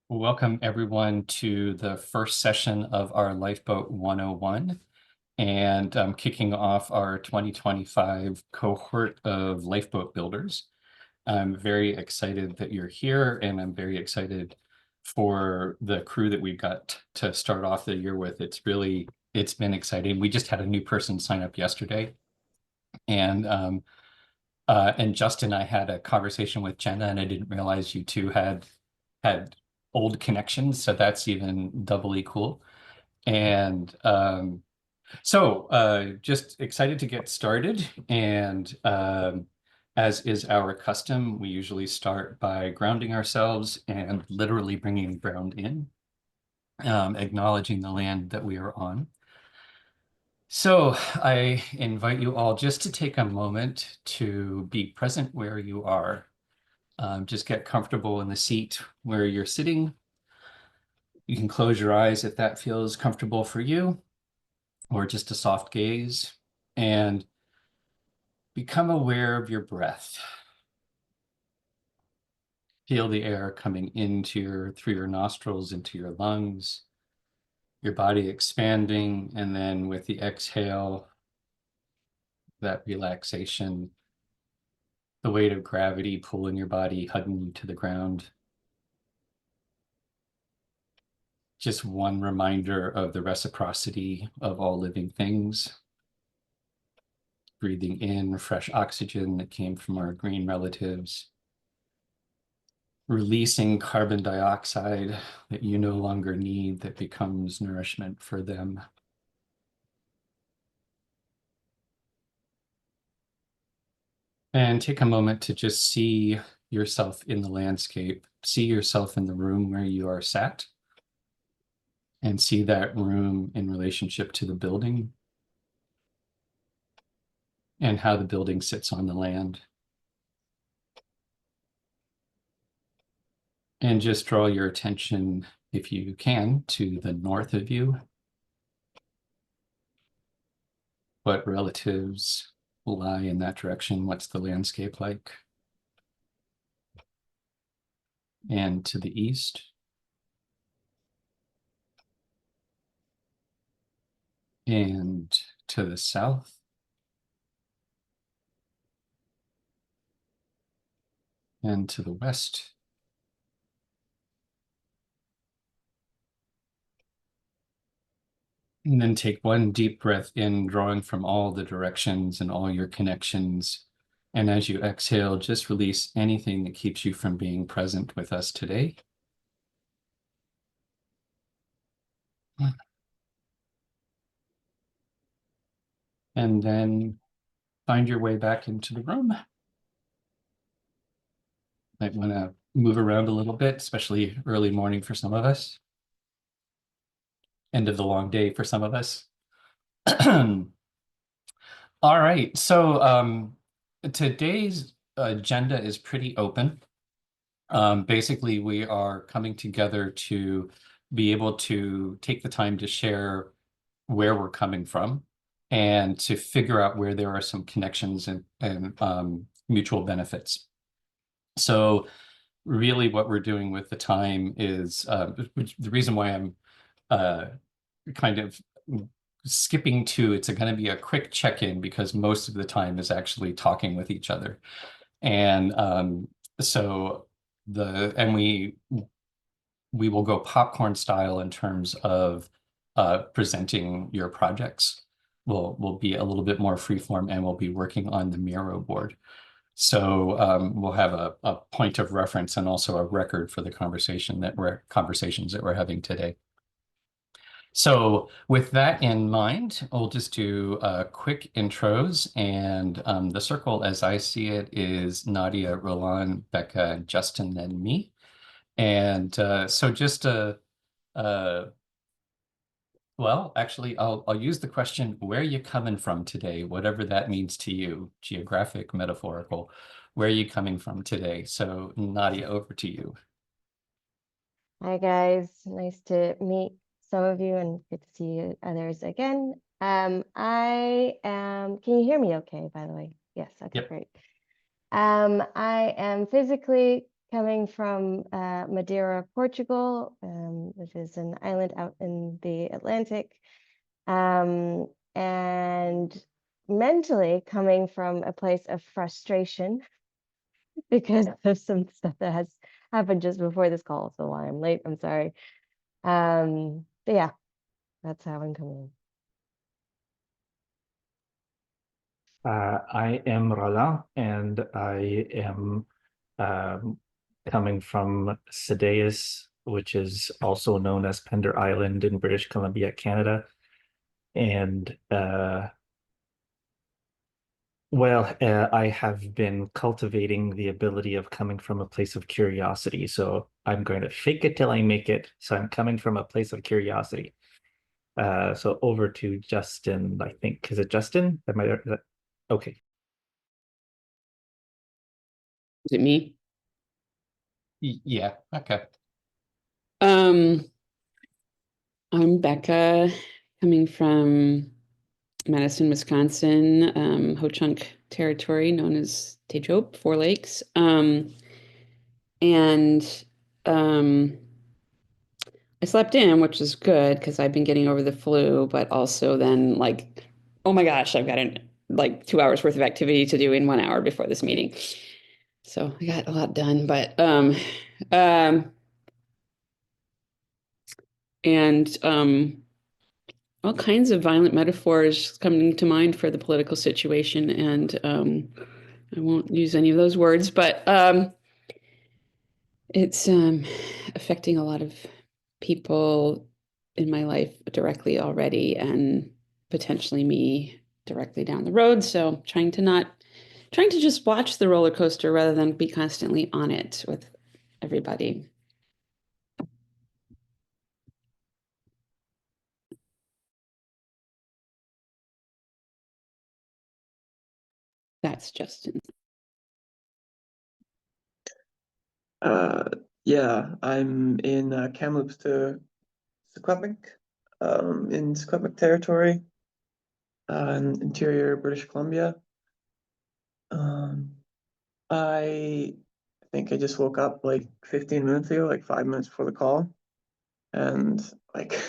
Welcome everyone to the first session of our Lifeboat 101, and I'm kicking off our 2025 cohort of lifeboat builders. I'm very excited that you're here, and I'm very excited for the crew that we've got to start off the year with. It's been exciting. We just had a new person sign up yesterday, and Justin and I had a conversation with Jenna, and I didn't realize you two had old connections, so that's even doubly cool. And just excited to get started. And as is our custom, we usually start by grounding ourselves and literally bringing ground in, acknowledging the land that we are on. So I invite you all just to take a moment to be present where you are. Just get comfortable in the seat where you're sitting. You can close your eyes if that feels comfortable for you, or just a soft gaze, and become aware of your breath. Feel the air coming through your nostrils, into your lungs, your body expanding, and then with the exhale, that relaxation, the weight of gravity pulling your body, hugging you to the ground. Just one reminder of the reciprocity of all living things. Breathing in fresh oxygen that came from our green relatives. Releasing carbon dioxide that you no longer need, that becomes nourishment for them. And take a moment to just see yourself in the landscape, see yourself in the room where you are sat, and see that room in relationship to the building and how the building sits on the land. And just draw your attention, if you can, to the north of you. What relatives lie in that direction? What's the landscape like? And to the east. And to the south. And to the west. And then take one deep breath in, drawing from all the directions and all your connections. And as you exhale, just release anything that keeps you from being present with us today. And then find your way back into the room. Might want to move around a little bit, especially early morning for some of us. End of the long day for some of us. All right, so today's agenda is pretty open. Basically, we are coming together to be able to take the time to share where we're coming from and to figure out where there are some connections and mutual benefits. So really what we're doing with the time is the reason why I'm kind of skipping to it's going to be a quick check-in, because most of the time is actually talking with each other. And so we will go popcorn style in terms of presenting your projects. We'll be a little bit more freeform, and we'll be working on the Miro board. So we'll have a point of reference and also a record for the conversations that we're having today. So with that in mind, we'll just do quick intros, and the circle as I see it is Nadia, Roland, Becca, Justin, and me. And so just well, actually, I'll use the question, where are you coming from today? Whatever that means to you, geographic, metaphorical, where are you coming from today? So Nadia, over to you. Hi guys, nice to meet some of you and good to see others again. I am, can you hear me okay, by the way? Yes, okay, Yep. great. I am physically coming from Madeira, Portugal, which is an island out in the Atlantic. And mentally coming from a place of frustration because of some stuff that has happened just before this call. So why I'm late, I'm sorry. But yeah, that's how I'm coming. I am Roland, and I am coming from Sedaeus, which is also known as Pender Island in British Columbia, Canada. And I have been cultivating the ability of coming from a place of curiosity. So I'm going to fake it till I make it. So I'm coming from a place of curiosity. So over to Justin, I think. Is it Justin? Okay. Is it me? Yeah, okay. I'm Becca, coming from Madison, Wisconsin, Ho-Chunk territory known as Tejope, Four Lakes. And I slept in, which is good because I've been getting over the flu, but also then like, oh my gosh, I've got like 2 hours worth of activity to do in 1 hour before this meeting. So I got a lot done, but and all kinds of violent metaphors coming to mind for the political situation, and I won't use any of those words, but it's affecting a lot of people in my life directly already, and potentially me directly down the road. So trying to just watch the roller coaster rather than be constantly on it with everybody. That's Justin. Yeah, I'm in Kamloops to Secwepemc, in Secwepemc territory, in interior British Columbia. I think I just woke up like 15 minutes ago, like 5 minutes before the call. And like,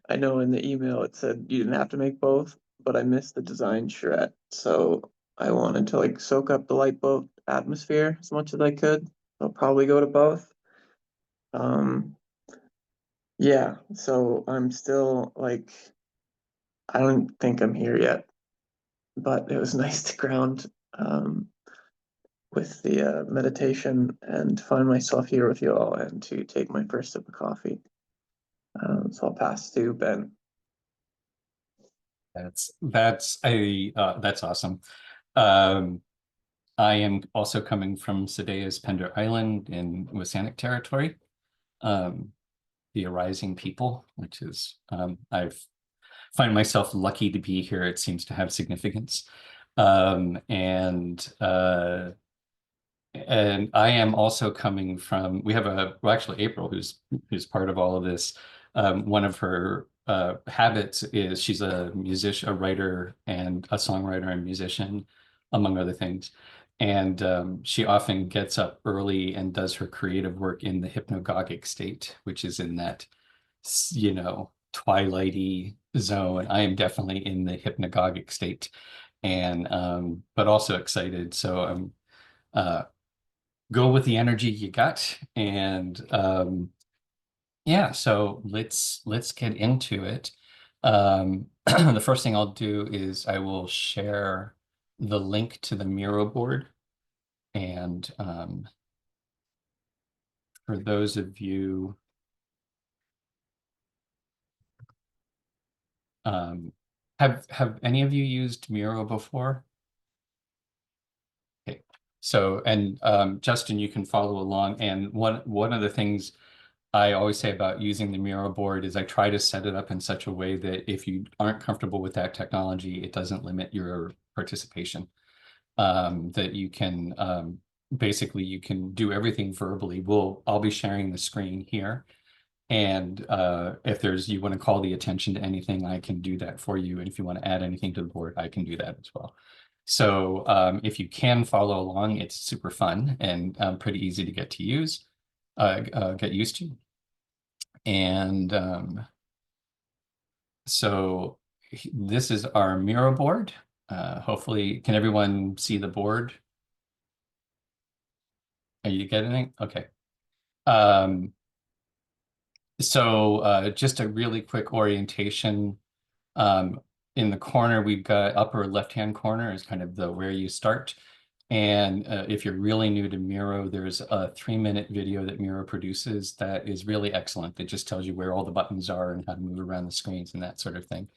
I know in the email it said you didn't have to make both, but I missed the design charrette. So I wanted to like soak up the Lifeboat atmosphere as much as I could. I'll probably go to both. Yeah, so I'm still like, I don't think I'm here yet, but it was nice to ground with the meditation and find myself here with you all and to take my first sip of coffee. So I'll pass to Ben. That's awesome. I am also coming from Sedaeus Pender Island in Wasanic territory, the arising people, which is I've find myself lucky to be here. It seems to have significance. And I am also coming from, we have actually April, who's part of all of this. One of her habits is she's a musician, a writer, and a songwriter and musician, among other things. And she often gets up early and does her creative work in the hypnagogic state, which is in that, twilighty zone. I am definitely in the hypnagogic state, and but also excited. So I'm go with the energy you got, and yeah, so let's get into it. The first thing I'll do is I will share the link to the Miro board, and for those of you have any of you used Miro before? Okay, so and Justin, you can follow along. And one of the things I always say about using the Miro board is I try to set it up in such a way that if you aren't comfortable with that technology, it doesn't limit your participation. That you can basically you can do everything verbally. I'll be sharing the screen here. And if you want to call the attention to anything, I can do that for you. And if you want to add anything to the board, I can do that as well. So if you can follow along, it's super fun and pretty easy to get used to. And so this is our Miro board. Hopefully, can everyone see the board? Are you getting it? Okay. So just a really quick orientation. In the corner, we've got upper left-hand corner is kind of the where you start. And if you're really new to Miro, there's a 3-minute video that Miro produces that is really excellent. That just tells you where all the buttons are and how to move around the screens and that sort of thing.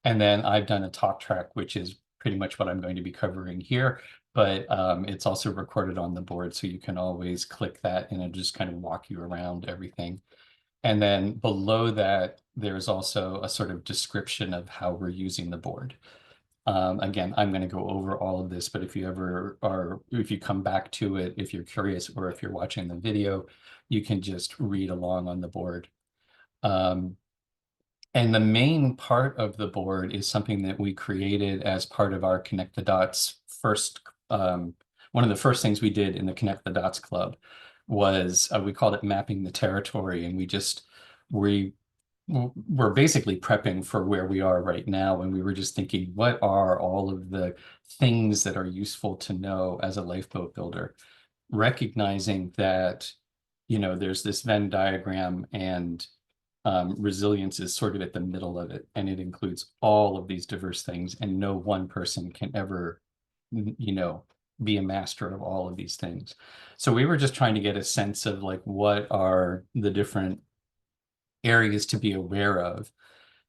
And then I've done a talk track, which is pretty much what I'm going to be covering here, but it's also recorded on the board, so you can always click that and it'll just kind of walk you around everything. And then below that, there's also a sort of description of how we're using the board. Again, I'm going to go over all of this, but if you ever are, if you come back to it, if you're curious, or if you're watching the video, you can just read along on the board. And the main part of the board is something that we created as part of our Connect the Dots first. One of the first things we did in the Connect the Dots Club was we called it Mapping the Territory. And we're basically prepping for where we are right now. And we were just thinking, what are all of the things that are useful to know as a lifeboat builder? Recognizing that, there's this Venn diagram and resilience is sort of at the middle of it, and it includes all of these diverse things, and no one person can ever, be a master of all of these things. So we were just trying to get a sense of like, what are the different areas to be aware of?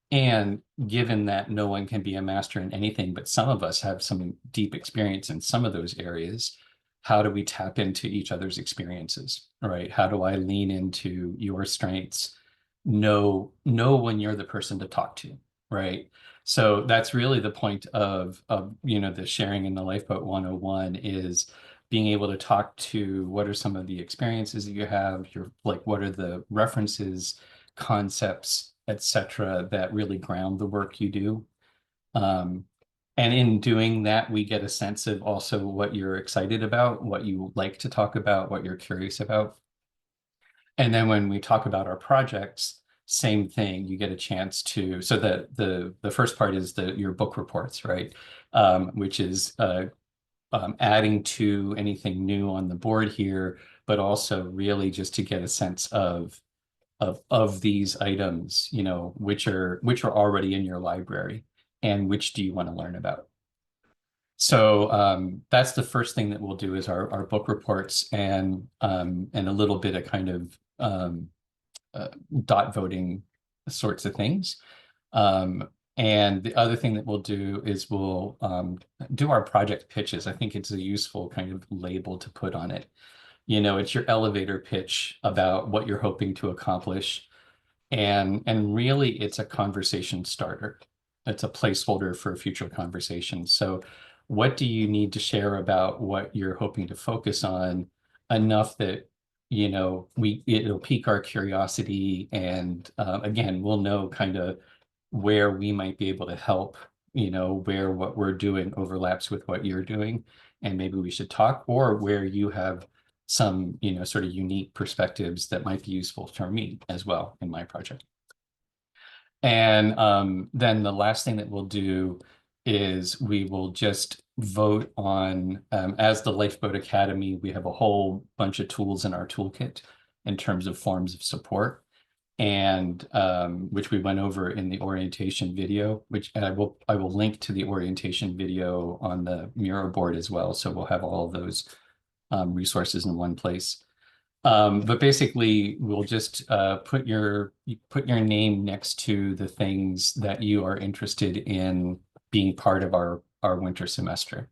And given that no one can be a master in anything, but some of us have some deep experience in some of those areas, how do we tap into each other's experiences, right? How do I lean into your strengths? Know when you're the person to talk to, right? So that's really the point of the sharing in the Lifeboat 101 is being able to talk to what are some of the experiences that you have, what are the references, concepts, etc., that really ground the work you do. And in doing that, we get a sense of also what you're excited about, what you like to talk about, what you're curious about. And then when we talk about our projects, same thing, you get a chance to, so the first part is your book reports, right? Which is adding to anything new on the board here, but also really just to get a sense of these items, which are already in your library and which do you want to learn about. So that's the first thing that we'll do is our book reports and a little bit of kind of dot voting sorts of things. And the other thing that we'll do is we'll do our project pitches. I think it's a useful kind of label to put on it. It's your elevator pitch about what you're hoping to accomplish. And really, it's a conversation starter. It's a placeholder for a future conversation. So what do you need to share about what you're hoping to focus on enough that, it'll pique our curiosity. And again, we'll know kind of where we might be able to help, where what we're doing overlaps with what you're doing. And maybe we should talk, or where you have some, sort of unique perspectives that might be useful for me as well in my project. And then the last thing that we'll do is we will just vote on, as the Lifeboat Academy, we have a whole bunch of tools in our toolkit in terms of forms of support, and which we went over in the orientation video, which I will link to the orientation video on the Miro board as well. So we'll have all of those resources in one place. But basically, we'll just put your name next to the things that you are interested in being part of our winter semester.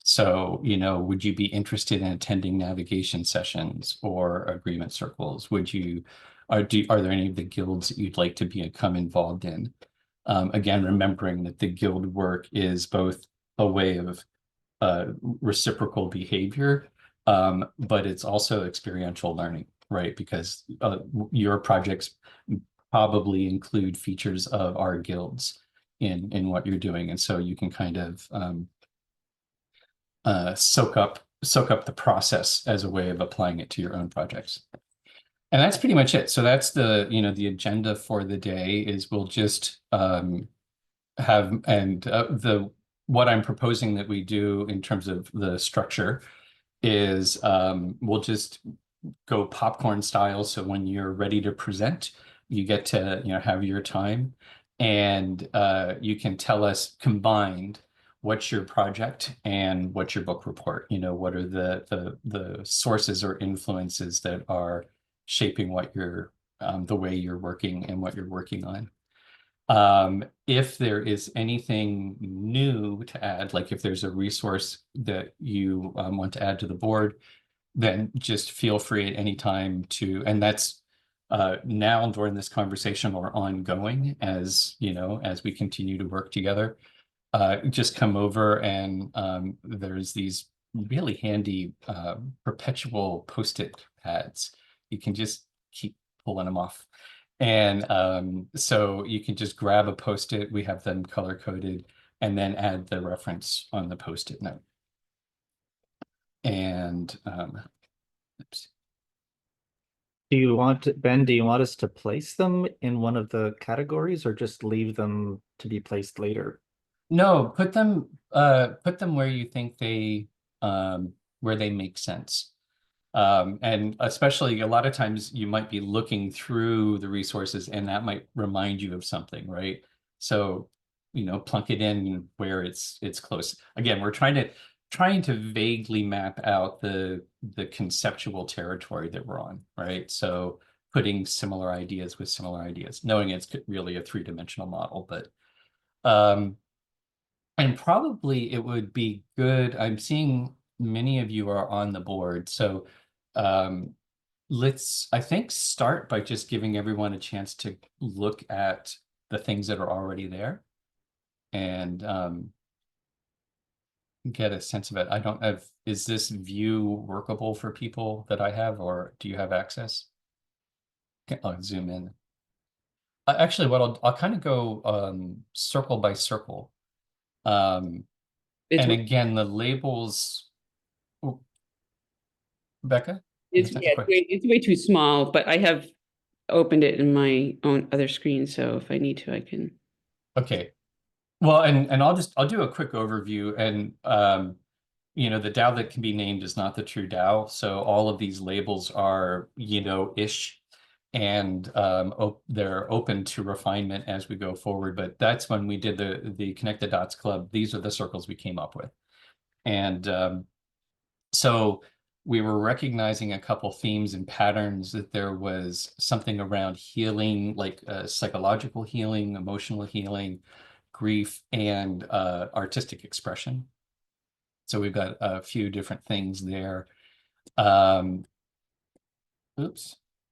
So, would you be interested in attending navigation sessions or agreement circles? Are there any of the guilds that you'd like to become involved in? Again, remembering that the guild work is both a way of reciprocal behavior, but it's also experiential learning, right? Because your projects probably include features of our guilds in what you're doing. And so you can kind of soak up the process as a way of applying it to your own projects. And that's pretty much it. So that's the, the agenda for the day is we'll just have, and what I'm proposing that we do in terms of the structure is we'll just go popcorn style. So when you're ready to present, you get to, have your time, and you can tell us combined what's your project and what's your book report. What are the sources or influences that are shaping what you're the way you're working and what you're working on. If there is anything new to add, like if there's a resource that you want to add to the board, then just feel free at any time to, and that's now during this conversation or ongoing as, as we continue to work together, just come over and there's these really handy perpetual Post-it pads. You can just keep pulling them off. And so you can just grab a Post-it, we have them color coded, and then add the reference on the Post-it note. And oops. Do you want us to place them in one of the categories or just leave them to be placed later? No, put them where you think where they make sense. And especially a lot of times you might be looking through the resources and that might remind you of something, right? So, plunk it in where it's close. Again, we're trying to vaguely map out the conceptual territory that we're on, right? So putting similar ideas with similar ideas, knowing it's really a three-dimensional model, but and probably it would be good. I'm seeing many of you are on the board, so let's, I think, start by just giving everyone a chance to look at the things that are already there and get a sense of it. I don't have, is this view workable for people that I have, or do you have access? Okay, I'll zoom in. Actually, what I'll kind of go circle by circle. And again, the labels. Oh, Becca? It's way too small, but I have opened it in my own other screen, so if I need to, I can. Okay. Well, and I'll do a quick overview, and the DAO that can be named is not the true DAO. So all of these labels are, ish, and they're open to refinement as we go forward. But that's when we did the Connect the Dots Club. These are the circles we came up with. And so we were recognizing a couple themes and patterns, that there was something around healing, like psychological healing, emotional healing, grief, and artistic expression. So we've got a few different things there. Oops,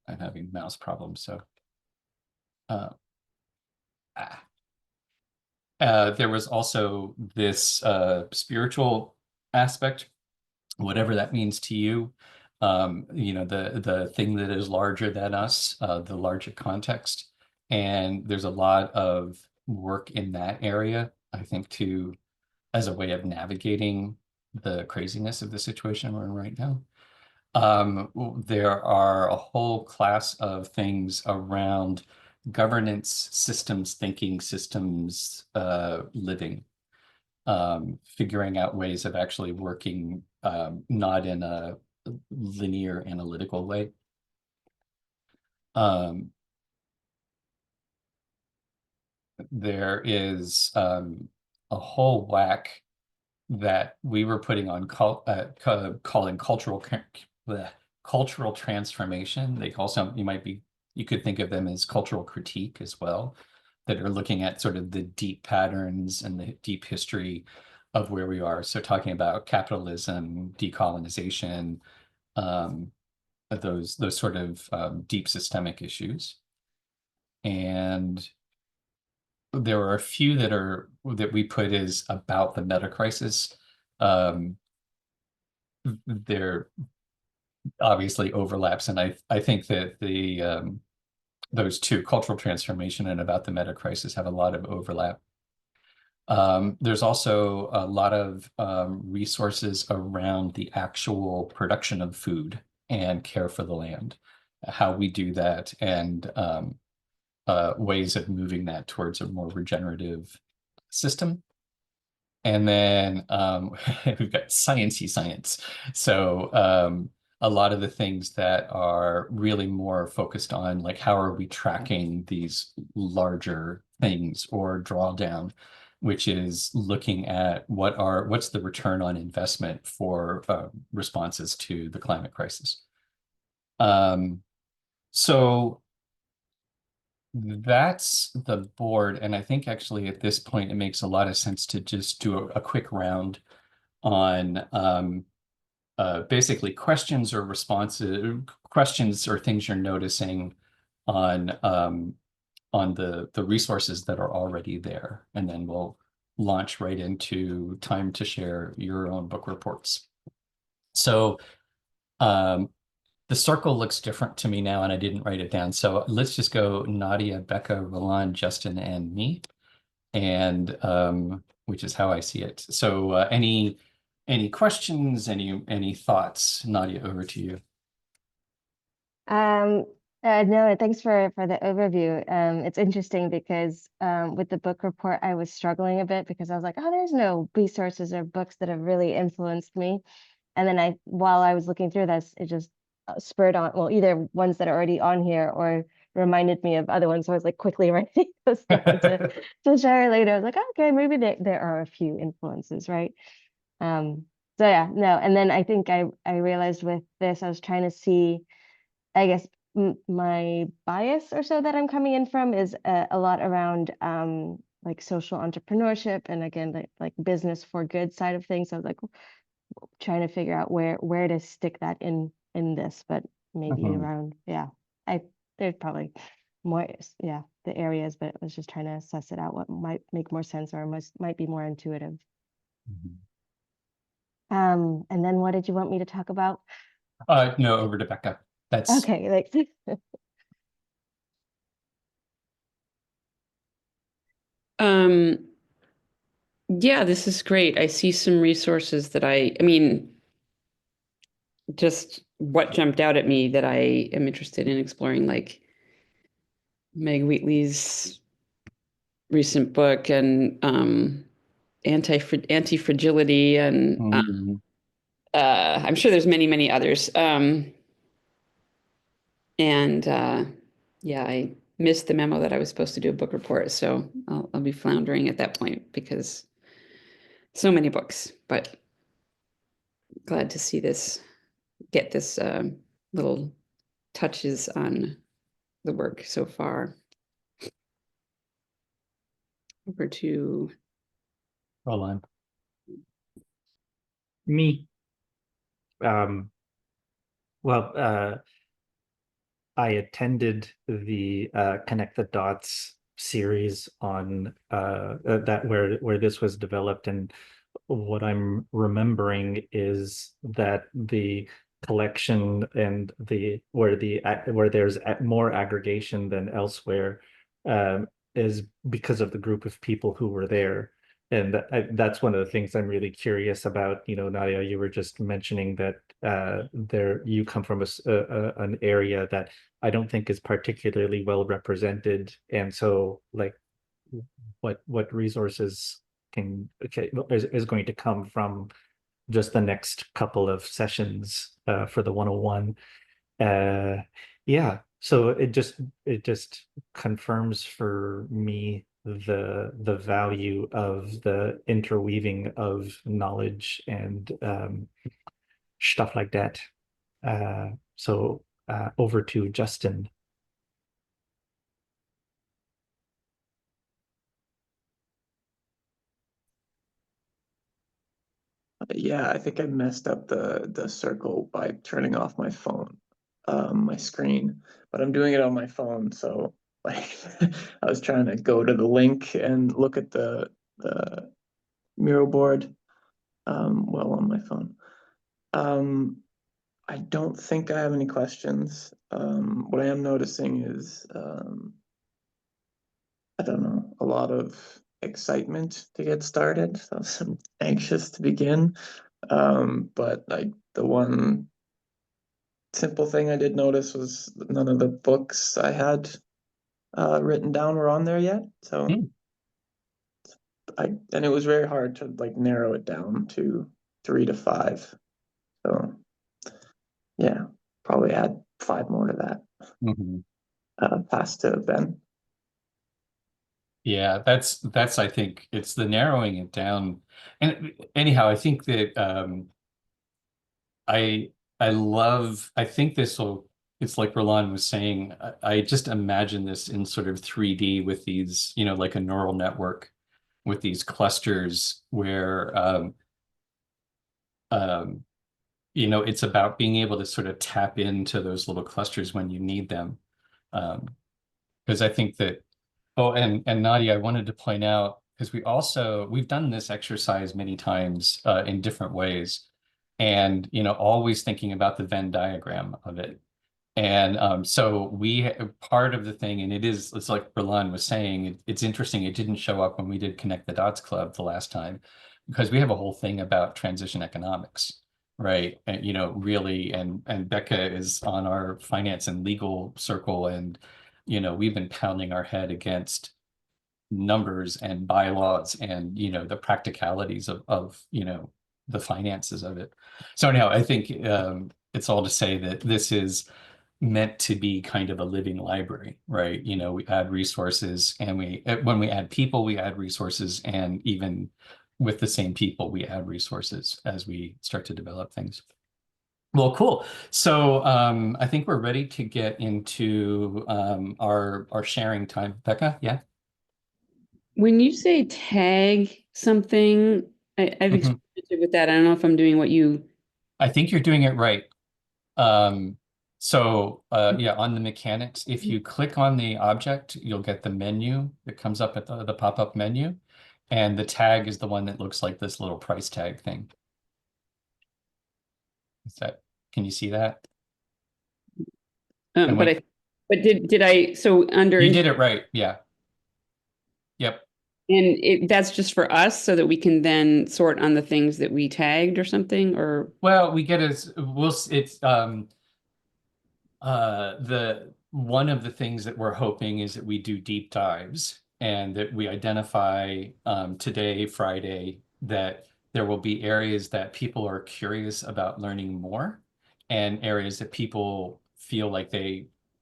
I'm having mouse problems. So there was also this spiritual aspect, whatever that means to you. The thing that is larger than us, the larger context. And there's a lot of work in that area, I think, as a way of navigating the craziness of the situation we're in right now. There are a whole class of things around governance, systems thinking, systems living, figuring out ways of actually working not in a linear analytical way. There is a whole whack that we were putting on calling cultural transformation. They also, you could think of them as cultural critique as well, that are looking at sort of the deep patterns and the deep history of where we are. So talking about capitalism, decolonization, those sort of deep systemic issues. And there are a few that we put as about the metacrisis. There obviously overlaps, and I think that those two, cultural transformation and about the metacrisis, have a lot of overlap. There's also a lot of resources around the actual production of food and care for the land, how we do that, and ways of moving that towards a more regenerative system. And then we've got sciencey science. So a lot of the things that are really more focused on like how are we tracking these larger things, or drawdown, which is looking at what's the return on investment for responses to the climate crisis. So that's the board, and I think actually at this point it makes a lot of sense to just do a quick round on basically questions or responses, questions or things you're noticing on the resources that are already there, and then we'll launch right into time to share your own book reports. So the circle looks different to me now, and I didn't write it down. So let's just go Nadia, Becca, Roland, Justin, and me, and which is how I see it. So any questions, any thoughts? Nadia, over to you. No, thanks for the overview. It's interesting because with the book report, I was struggling a bit because I was like, oh, there's no resources or books that have really influenced me. And then while I was looking through this, it just spurred on, well, either ones that are already on here or reminded me of other ones. So I was like quickly writing those down to share later. I was like, okay, maybe there are a few influences, right? So yeah, no. And then I think I realized with this, I was trying to see, I guess my bias or so that I'm coming in from is a lot around like social entrepreneurship, and again like business for good side of things. So I was like trying to figure out where to stick that in this, but maybe around, yeah, there's probably more, yeah, the areas, but I was just trying to suss it out, what might make more sense or might be more intuitive. And then what did you want me to talk about? No, over to Becca. That's okay, like yeah, this is great. I see some resources that I mean, just what jumped out at me that I am interested in exploring, like Meg Wheatley's recent book, and anti-fragility, and I'm sure there's many others. And yeah, I missed the memo that I was supposed to do a book report, so I'll be floundering at that point because so many books, but glad to see this, get this little touches on the work so far. Over to Roland. Me. Well, I attended the Connect the Dots series on that where this was developed, and what I'm remembering is that the collection and where there's more aggregation than elsewhere is because of the group of people who were there. And that's one of the things I'm really curious about. You know, Nadia, you were just mentioning that you come from an area that I don't think is particularly well represented, and so like what resources is going to come from just the next couple of sessions for the 101. Yeah, so it just confirms for me the value of the interweaving of knowledge and stuff like that. So over to Justin. Yeah, I think I messed up the circle by turning off my phone, my screen, but I'm doing it on my phone. So like I was trying to go to the link and look at the Miro board while on my phone. I don't think I have any questions. What I am noticing is I don't know, a lot of excitement to get started. So I'm anxious to begin. But like the one simple thing I did notice was none of the books I had written down were on there yet. So and it was very hard to like narrow it down to 3 to 5. So yeah, probably add 5 more to that. Past to Ben. Yeah, that's I think it's the narrowing it down. And anyhow, I think that I I think this will, it's like Roland was saying, I just imagine this in sort of 3D with these, you know, like a neural network with these clusters where you know, it's about being able to sort of tap into those little clusters when you need them. Because I think that, oh, and Nadia, I wanted to point out, because we've done this exercise many times in different ways, and, you know, always thinking about the Venn diagram of it. And so part of the thing, and it's like Roland was saying, it's interesting, it didn't show up when we did Connect the Dots Club the last time, because we have a whole thing about transition economics, right? And, you know, really, and Becca is on our finance and legal circle, and, you know, we've been pounding our head against numbers and bylaws and, you know, the practicalities of you know, the finances of it. So anyhow, I think it's all to say that this is meant to be kind of a living library, right? You know, we add resources, and when we add people, we add resources, and even with the same people, we add resources as we start to develop things. Well, cool. So I think we're ready to get into our sharing time. Becca, yeah? When you say tag something, I've experimented with that. I don't know if I'm doing what you. I think you're doing it right. So yeah, on the mechanics, if you click on the object, you'll get the menu that comes up at the pop-up menu. And the tag is the one that looks like this little price tag thing. Can you see that? But did I, so under. You did it right, yeah. Yep. And that's just for us so that we can then sort on the things that we tagged or something, or? Well, it's the one of the things that we're hoping is that we do deep dives, and that we identify today, Friday, that there will be areas that people are curious about learning more, and areas that people feel like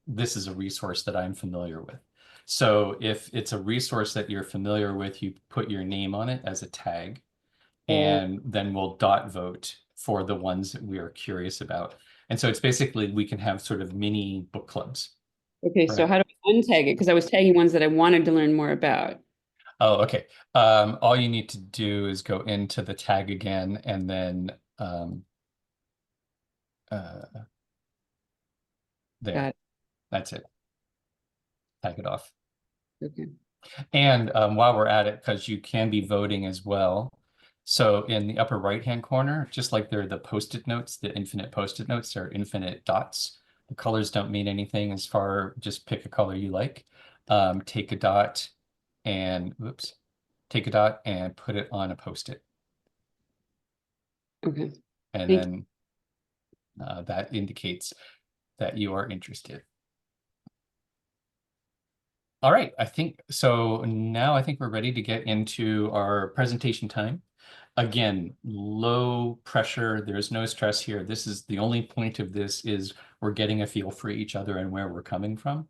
this is a resource that I'm familiar with. So if it's a resource that you're familiar with, you put your name on it as a tag, and then we'll dot vote for the ones that we are curious about. And so it's basically, we can have sort of mini book clubs. Okay, so how do we untag it? Because I was tagging ones that I wanted to learn more about. Oh, okay. All you need to do is go into the tag again, and then there. Got it. That's it. Tag it off. Okay. And while we're at it, because you can be voting as well. So in the upper right-hand corner, just like there are the Post-it notes, the infinite Post-it notes, there are infinite dots. The colors don't mean anything as far, just pick a color you like. Take a dot and, take a dot and put it on a Post-it. Okay. And then that indicates that you are interested. All right, I think so. Now I think we're ready to get into our presentation time. Again, low pressure. There's no stress here. This is the only point of this is we're getting a feel for each other and where we're coming from.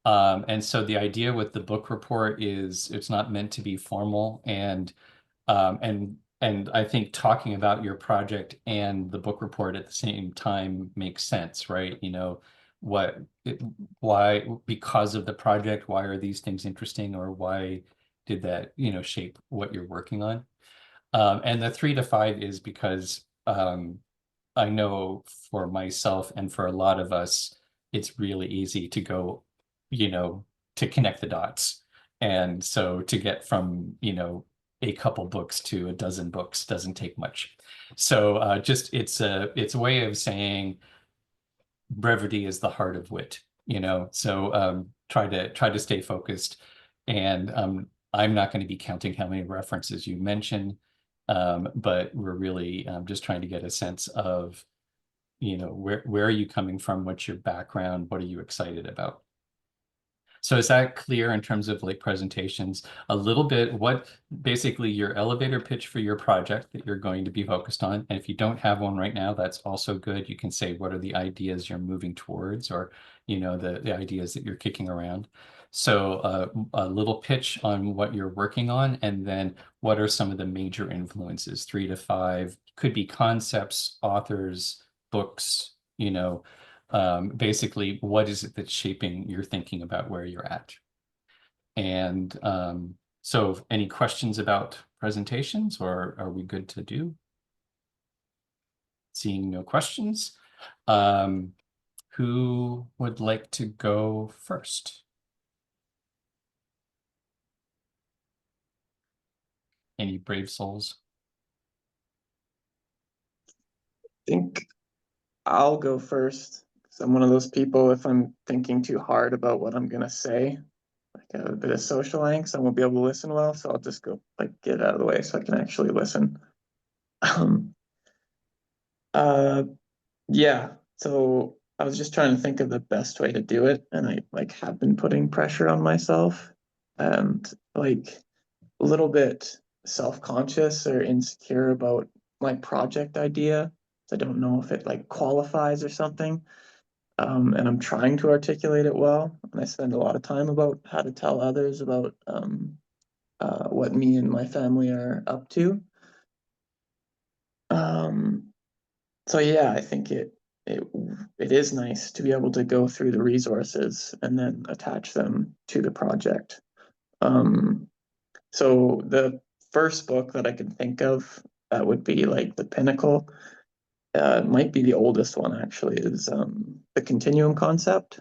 And so the idea with the book report is it's not meant to be formal, and I think talking about your project and the book report at the same time makes sense, right? You know, why, because of the project, why are these things interesting, or why did that, you know, shape what you're working on? And the 3 to 5 is because I know for myself and for a lot of us, it's really easy to go, you know, to connect the dots. And so to get from, you know, a couple books to a dozen books doesn't take much. So just it's a way of saying brevity is the heart of wit, you know. So try to stay focused, and I'm not going to be counting how many references you mention, but we're really just trying to get a sense of, where are you coming from? What's your background? What are you excited about? So is that clear in terms of like presentations? A little bit, what basically your elevator pitch for your project that you're going to be focused on. And if you don't have one right now, that's also good. You can say what are the ideas you're moving towards, or the ideas that you're kicking around. So a little pitch on what you're working on, and then what are some of the major influences, 3 to 5, could be concepts, authors, books, basically, what is it that's shaping your thinking about where you're at? And so any questions about presentations, or are we good to do? Seeing no questions, who would like to go first? Any brave souls? I think I'll go first. So I'm one of those people, if I'm thinking too hard about what I'm gonna say, like a bit of social angst, I won't be able to listen well. So I'll just go like get it out of the way so I can actually listen. Uh, yeah. So I was just trying to think of the best way to do it, and I like have been putting pressure on myself, and like a little bit self-conscious or insecure about my project idea. So I don't know if it like qualifies or something. And I'm trying to articulate it well. And I spend a lot of time about how to tell others about what me and my family are up to. So yeah, I think it is nice to be able to go through the resources and then attach them to the project. So the first book that I can think of that would be like the pinnacle, might be the oldest one actually, is the continuum concept.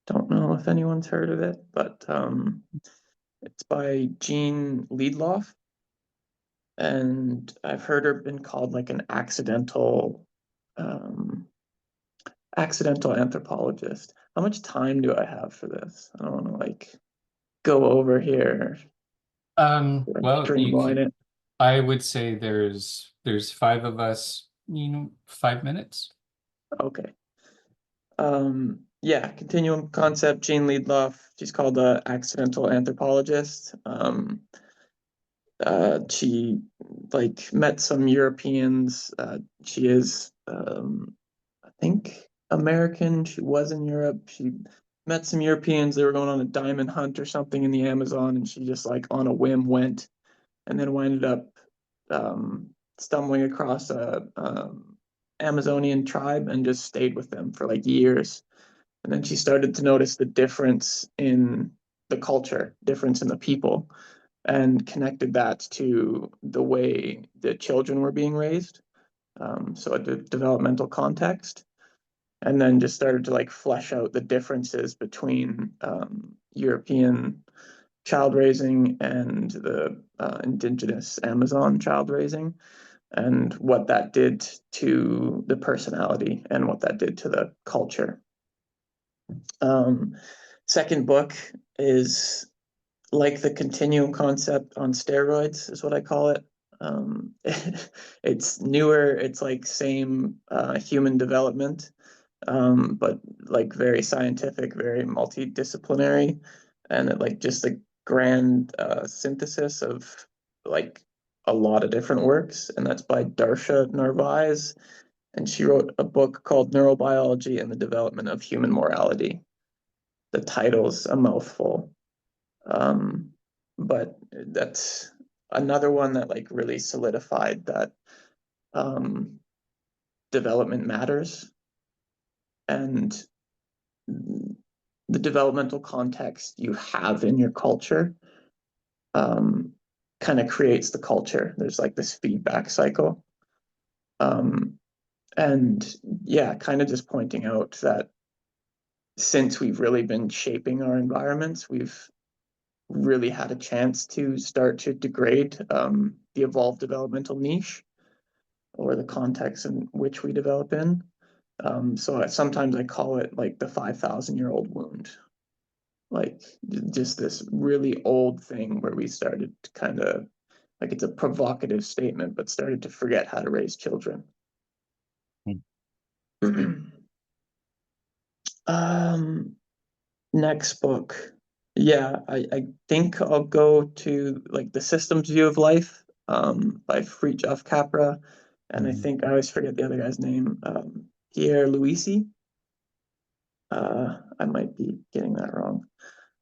Don't know if anyone's heard of it, but it's by Jean Liedloff, and I've heard her been called like an accidental anthropologist. How much time do I have for this? I don't want to like go over here, Well, streamline it. I would say there's 5 of us, 5 minutes. Okay. Yeah, continuum concept, Jean Liedloff. She's called a accidental anthropologist. She like met some Europeans. She is, I think, American. She was in Europe. She met some Europeans. They were going on a diamond hunt or something in the Amazon, and she just like on a whim went, and then winded up stumbling across a Amazonian tribe and just stayed with them for like years. And then she started to notice the difference in the culture, difference in the people, and connected that to the way the children were being raised. So a developmental context. And then just started to like flesh out the differences between European child raising and the indigenous Amazon child raising, and what that did to the personality and what that did to the culture. Second book is like the continuum concept on steroids, is what I call it. It's newer, it's like same human development, but like very scientific, very multidisciplinary, and it like just a grand synthesis of like a lot of different works, and that's by Darsha Narvaez, and she wrote a book called Neurobiology and the Development of Human Morality. The title's a mouthful, but that's another one that like really solidified that development matters, and the developmental context you have in your culture kind of creates the culture. There's like this feedback cycle. And yeah, kind of just pointing out that since we've really been shaping our environments, we've really had a chance to start to degrade the evolved developmental niche or the context in which we develop in. So sometimes I call it like the 5,000-year-old wound. like just this really old thing where we started to kind of, like, it's a provocative statement, but started to forget how to raise children. Next book. Yeah, I think I'll go to like The Systems View of Life by Fritjof Capra. And I think I always forget the other guy's name, Pierre Luisi. I might be getting that wrong.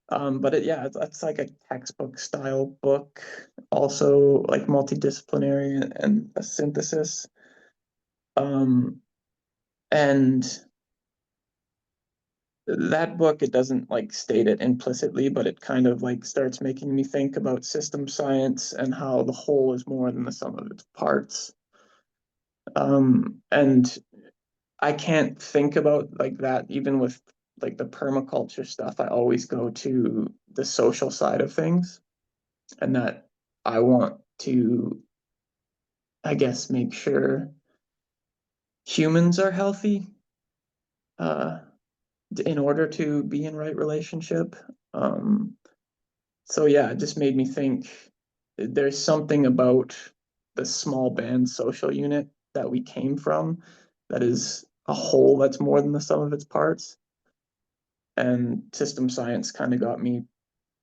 But yeah, it's like a textbook style book, also like multidisciplinary and a synthesis. And that book, it doesn't like state it implicitly, but it kind of like starts making me think about system science and how the whole is more than the sum of its parts. And I can't think about like that even with like the permaculture stuff. I always go to the social side of things, and that I want to, I guess, make sure humans are healthy in order to be in right relationship. So yeah, it just made me think there's something about the small band social unit that we came from that is a whole that's more than the sum of its parts. And system science kind of got me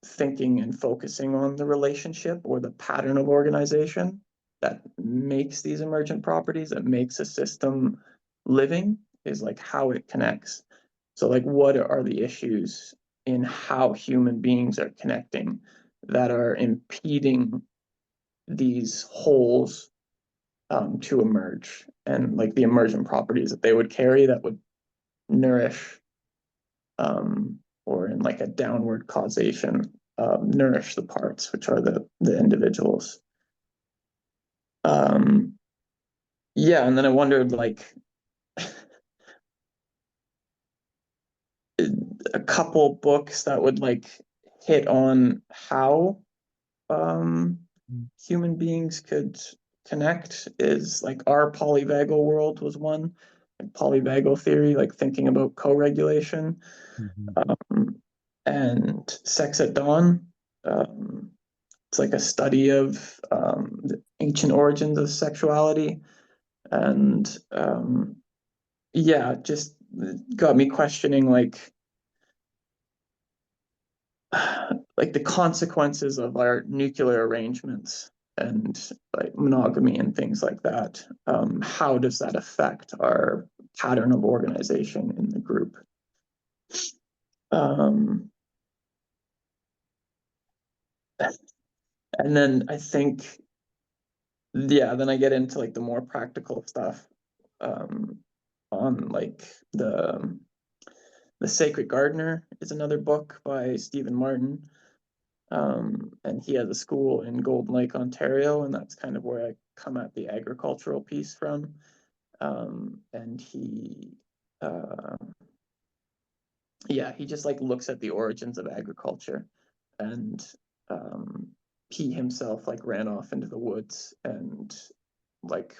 thinking and focusing on the relationship or the pattern of organization that makes these emergent properties, that makes a system living, is like how it connects. So like, what are the issues in how human beings are connecting that are impeding these wholes to emerge, and like the emergent properties that they would carry that would nourish or in like a downward causation nourish the parts, which are the individuals. Yeah, and then I wondered like a couple books that would like hit on how human beings could connect is like Our Polyvagal World was one, like polyvagal theory, like thinking about co-regulation, and Sex at Dawn. It's like a study of the ancient origins of sexuality, and yeah, just got me questioning like the consequences of our nuclear arrangements and like monogamy and things like that. How does that affect our pattern of organization in the group? And then I think, yeah, then I get into like the more practical stuff on like the Sacred Gardener is another book by Stephen Martin. And he has a school in Golden Lake, Ontario, and that's kind of where I come at the agricultural piece from. And he, yeah, he just like looks at the origins of agriculture, and he himself like ran off into the woods and like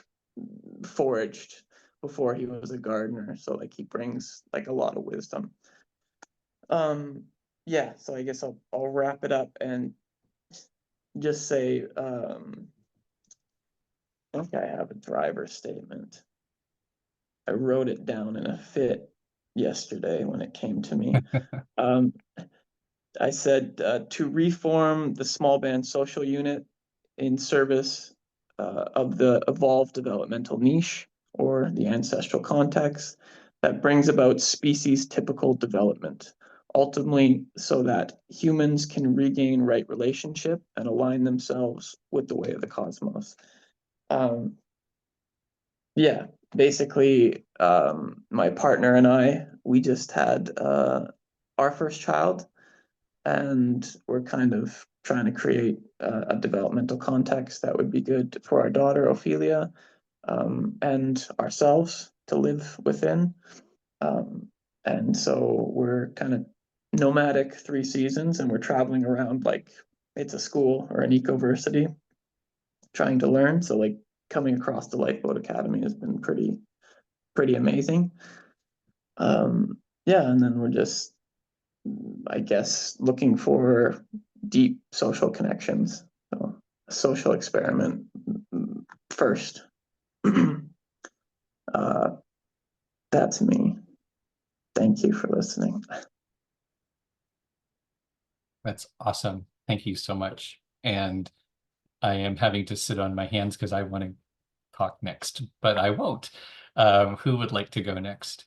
foraged before he was a gardener. So like he brings like a lot of wisdom. Yeah, so I guess I'll wrap it up and just say, I think I have a driver statement. I wrote it down in a fit yesterday when it came to me. I said to reform the small band social unit in service of the evolved developmental niche or the ancestral context that brings about species typical development, ultimately so that humans can regain right relationship and align themselves with the way of the cosmos. Yeah, basically, my partner and I, we just had our first child, and we're kind of trying to create a developmental context that would be good for our daughter, Ophelia, and ourselves to live within. And so we're kind of nomadic 3 seasons, and we're traveling around like it's a school or an ecoversity trying to learn. So like coming across the Lifeboat Academy has been pretty amazing. Yeah, and then we're just I guess, looking for deep social connections. So, a social experiment first. That's me. Thank you for listening. That's awesome. Thank you so much. And I am having to sit on my hands because I want to talk next, but I won't. Who would like to go next?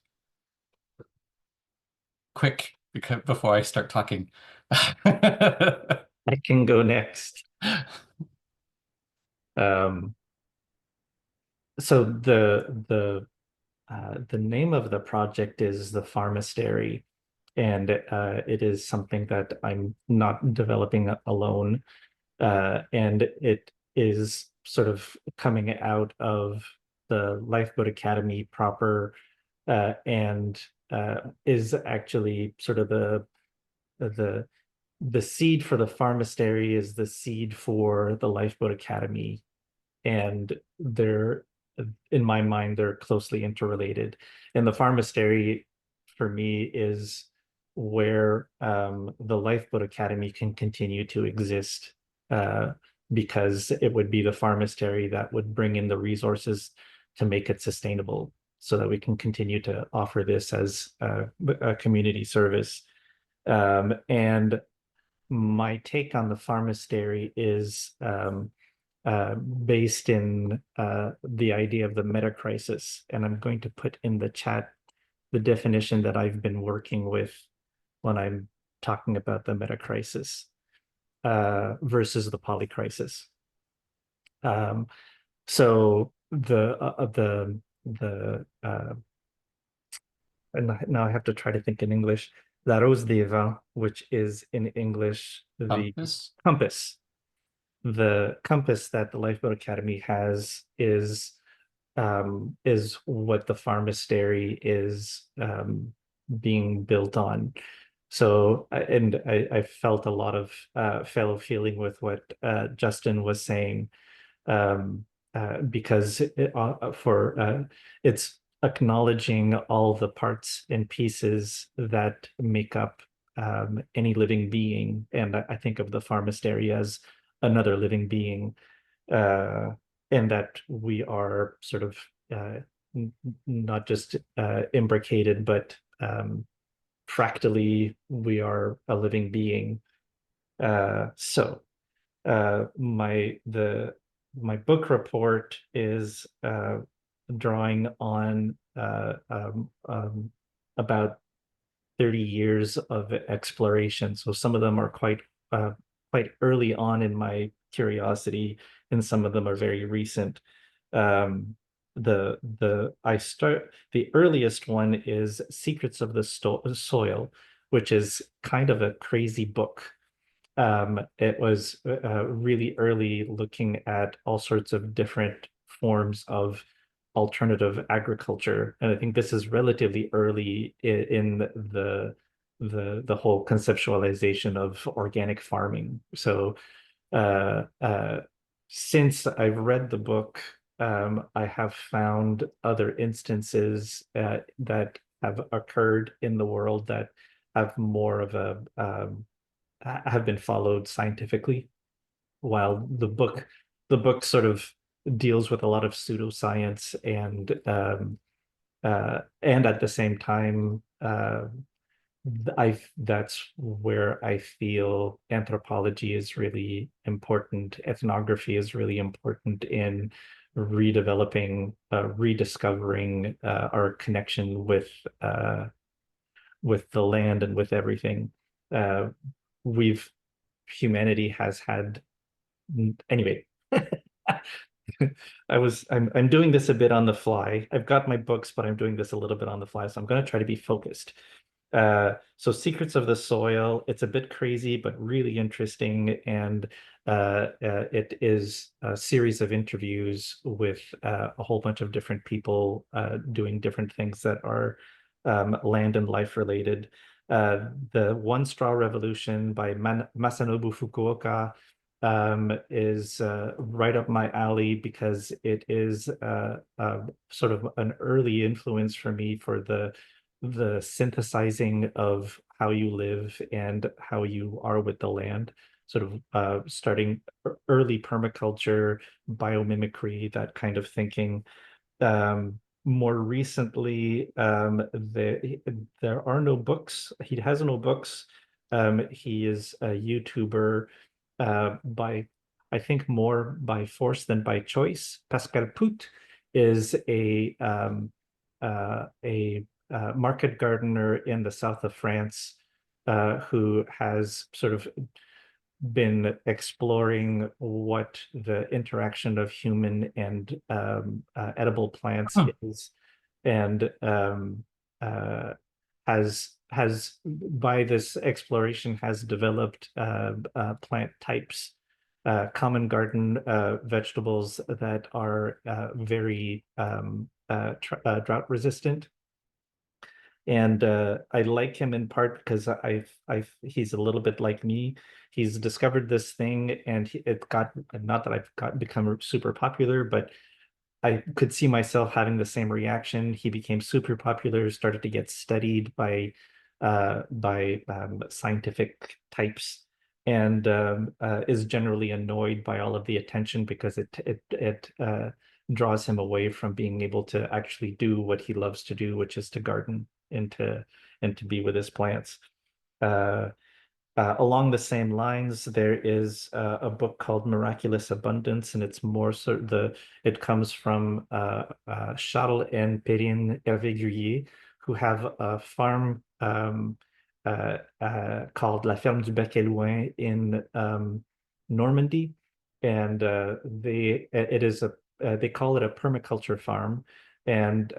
Quick, because before I start talking. I can go next. So the name of the project is the Pharmastery, and it is something that I'm not developing alone, and it is sort of coming out of the Lifeboat Academy proper, and is actually sort of the the seed for the Pharmastery is the seed for the Lifeboat Academy, and they're, in my mind, they're closely interrelated. And the Pharmastery for me is where the Lifeboat Academy can continue to exist, because it would be the Pharmastery that would bring in the resources to make it sustainable so that we can continue to offer this as a community service. And my take on the Pharmastery is based in the idea of the metacrisis. And I'm going to put in the chat the definition that I've been working with when I'm talking about the metacrisis versus the polycrisis. So and now I have to try to think in English. La rose des vents, which is in English the compass. The compass that the Lifeboat Academy has is what the Pharmastery is being built on. So, and I felt a lot of fellow feeling with what Justin was saying, because it's acknowledging all the parts and pieces that make up any living being. And I think of the Pharmastery as another living being, and that we are sort of not just imbricated, but fractally we are a living being. So my book report is drawing on about 30 years of exploration. So some of them are quite early on in my curiosity, and some of them are very recent. The earliest one is Secrets of the Soil, which is kind of a crazy book. It was really early, looking at all sorts of different forms of alternative agriculture, and I think this is relatively early in the whole conceptualization of organic farming. So since I've read the book, I have found other instances that have occurred in the world that have more of a have been followed scientifically, while the book sort of deals with a lot of pseudoscience, and at the same time that's where I feel anthropology is really important. Ethnography is really important in redeveloping, rediscovering our connection with the land and with everything. Humanity has had, anyway. I'm doing this a bit on the fly. I've got my books, but I'm doing this a little bit on the fly, so I'm going to try to be focused. So Secrets of the Soil, it's a bit crazy, but really interesting. And it is a series of interviews with a whole bunch of different people doing different things that are land and life related. The One Straw Revolution by Masanobu Fukuoka is right up my alley, because it is sort of an early influence for me for the the synthesizing of how you live and how you are with the land, sort of starting early permaculture, biomimicry, that kind of thinking. More recently, there are no books. He has no books. He is a YouTuber by, I think, more by force than by choice. Pascal Pout is a market gardener in the south of France who has sort of been exploring what the interaction of human and edible plants is, and has by this exploration has developed plant types, common garden vegetables that are very drought resistant. And I like him in part because he's a little bit like me. He's discovered this thing, and it got, not that I've become super popular, but I could see myself having the same reaction. He became super popular, started to get studied by scientific types, and is generally annoyed by all of the attention because it draws him away from being able to actually do what he loves to do, which is to garden and to be with his plants. Along the same lines, there is a book called Miraculous Abundance, and it's more sort of it comes from Charles and Perrine Hervé-Guyet, who have a farm called La Ferme du Bec et Loin in Normandy, and they call it a permaculture farm. And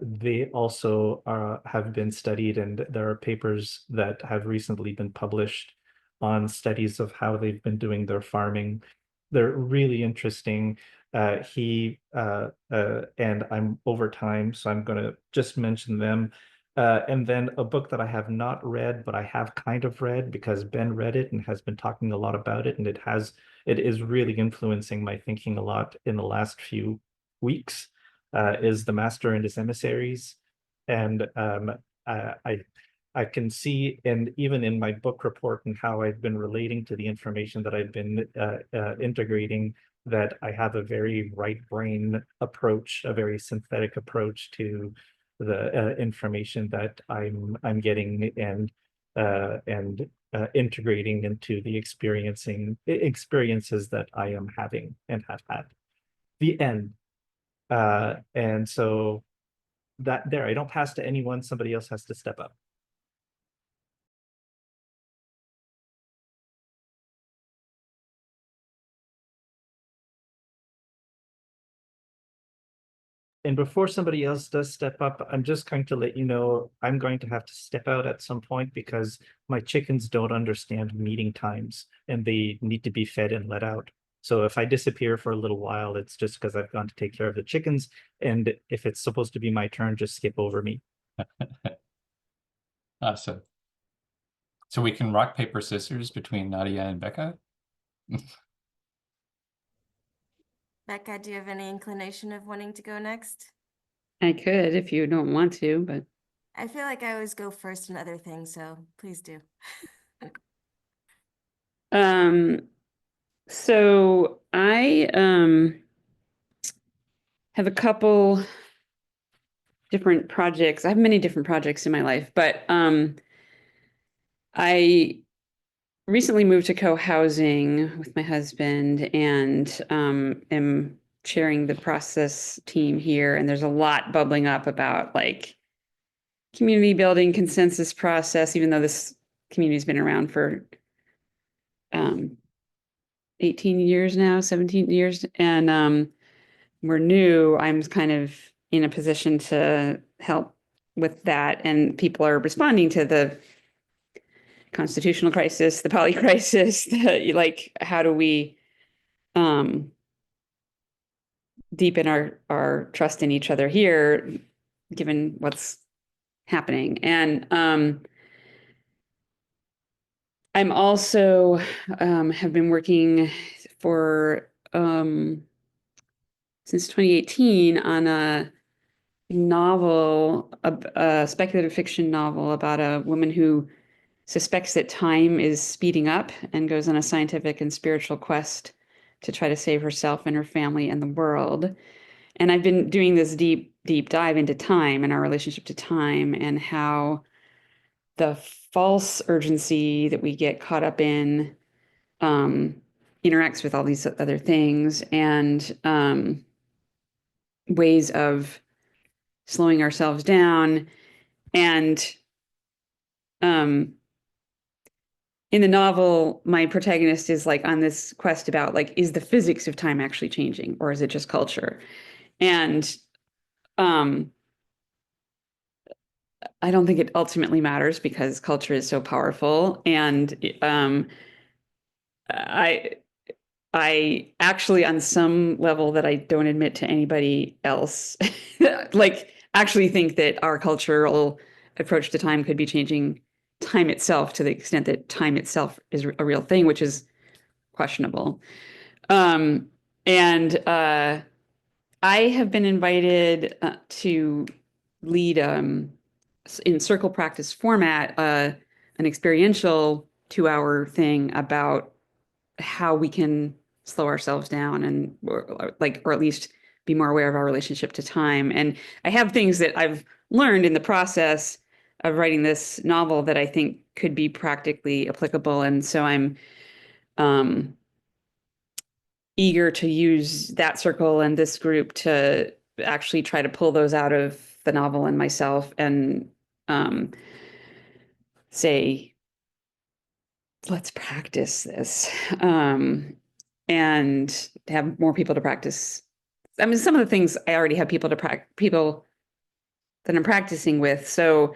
they also have been studied, and there are papers that have recently been published on studies of how they've been doing their farming. They're really interesting. And I'm over time, so I'm going to just mention them. And then a book that I have not read, but I have kind of read because Ben read it and has been talking a lot about it, and it is really influencing my thinking a lot in the last few weeks. Is The Master and His Emissaries. And I can see, and even in my book report and how I've been relating to the information that I've been integrating, that I have a very right brain approach, a very synthetic approach to the information that I'm getting and integrating into the experiences that I am having and have had. The end. And so that there, I don't pass to anyone, somebody else has to step up. And before somebody else does step up, I'm just going to let you know, I'm going to have to step out at some point because my chickens don't understand meeting times and they need to be fed and let out. So if I disappear for a little while, it's just because I've gone to take care of the chickens. And if it's supposed to be my turn, just skip over me. Awesome. So we can rock, paper, scissors between Nadia and Becca. Becca, do you have any inclination of wanting to go next? I could if you don't want to, but I feel like I always go first in other things, so please do. so I have a couple different projects. I have many different projects in my life, but I recently moved to co-housing with my husband and am chairing the process team here. And there's a lot bubbling up about like community building, consensus process, even though this community has been around for 18 years now, 17 years. And we're new. I'm kind of in a position to help with that. And people are responding to the constitutional crisis, the polycrisis, like how do we deepen our trust in each other here, given what's happening. And I'm also have been working for since 2018 on a novel, a speculative fiction novel about a woman who suspects that time is speeding up and goes on a scientific and spiritual quest to try to save herself and her family and the world. And I've been doing this deep dive into time and our relationship to time, and how the false urgency that we get caught up in interacts with all these other things, and ways of slowing ourselves down. And in the novel, my protagonist is like on this quest about like, is the physics of time actually changing, or is it just culture? And I don't think it ultimately matters, because culture is so powerful. And I actually, on some level that I don't admit to anybody else, like actually think that our cultural approach to time could be changing time itself, to the extent that time itself is a real thing, which is questionable. And I have been invited to lead in circle practice format an experiential 2-hour thing about how we can slow ourselves down, and or at least be more aware of our relationship to time. And I have things that I've learned in the process of writing this novel that I think could be practically applicable. And so I'm eager to use that circle and this group to actually try to pull those out of the novel and myself, and say, let's practice this, and have more people to practice. I mean, some of the things I already have people that I'm practicing with. So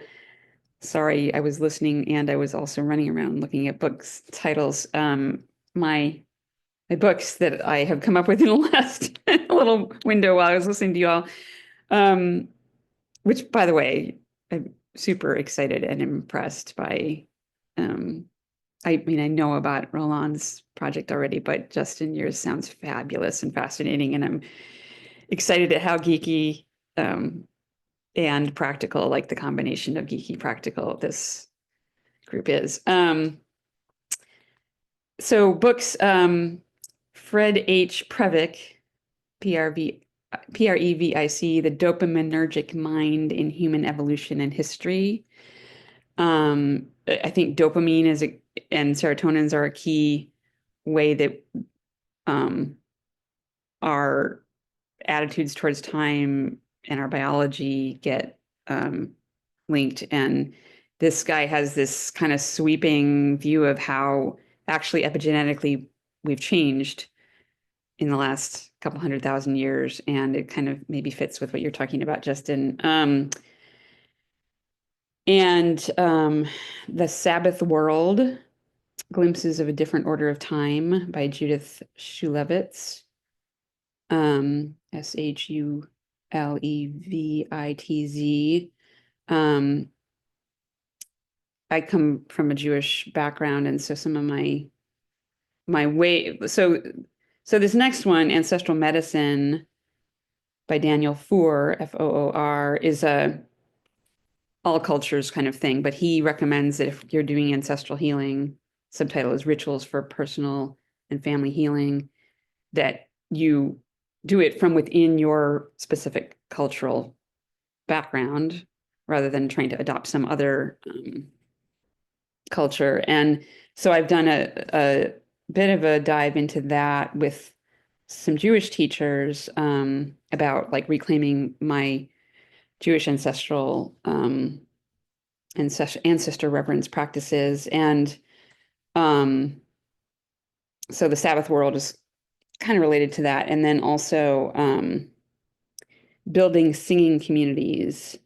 sorry, I was listening and I was also running around looking at books titles. My books that I have come up with in the last little window while I was listening to you all, which, by the way, I'm super excited and impressed by. I mean, I know about Roland's project already, but Justin, yours sounds fabulous and fascinating, and I'm excited at how geeky and practical, like the combination of geeky practical, this group is. So books, Fred H. Previck, Previc, The Dopaminergic Mind in Human Evolution and History. I think dopamine and serotonins are a key way that our attitudes towards time and our biology get linked. And this guy has this kind of sweeping view of how actually epigenetically we've changed in the last couple 100,000 years. And it kind of maybe fits with what you're talking about, Justin. The Sabbath World, Glimpses of a Different Order of Time by Judith Shulevitz. Shulevitz. I come from a Jewish background, and so some of my way. So this next one, Ancestral Medicine by Daniel Foor, Foor, is a all cultures kind of thing, but he recommends that if you're doing ancestral healing, subtitle is Rituals for Personal and Family Healing, that you do it from within your specific cultural background rather than trying to adopt some other culture. And so I've done a bit of a dive into that with some Jewish teachers about like reclaiming my Jewish ancestral ancestor reverence practices. And so the Sabbath World is kind of related to that. And then also Building Singing Communities,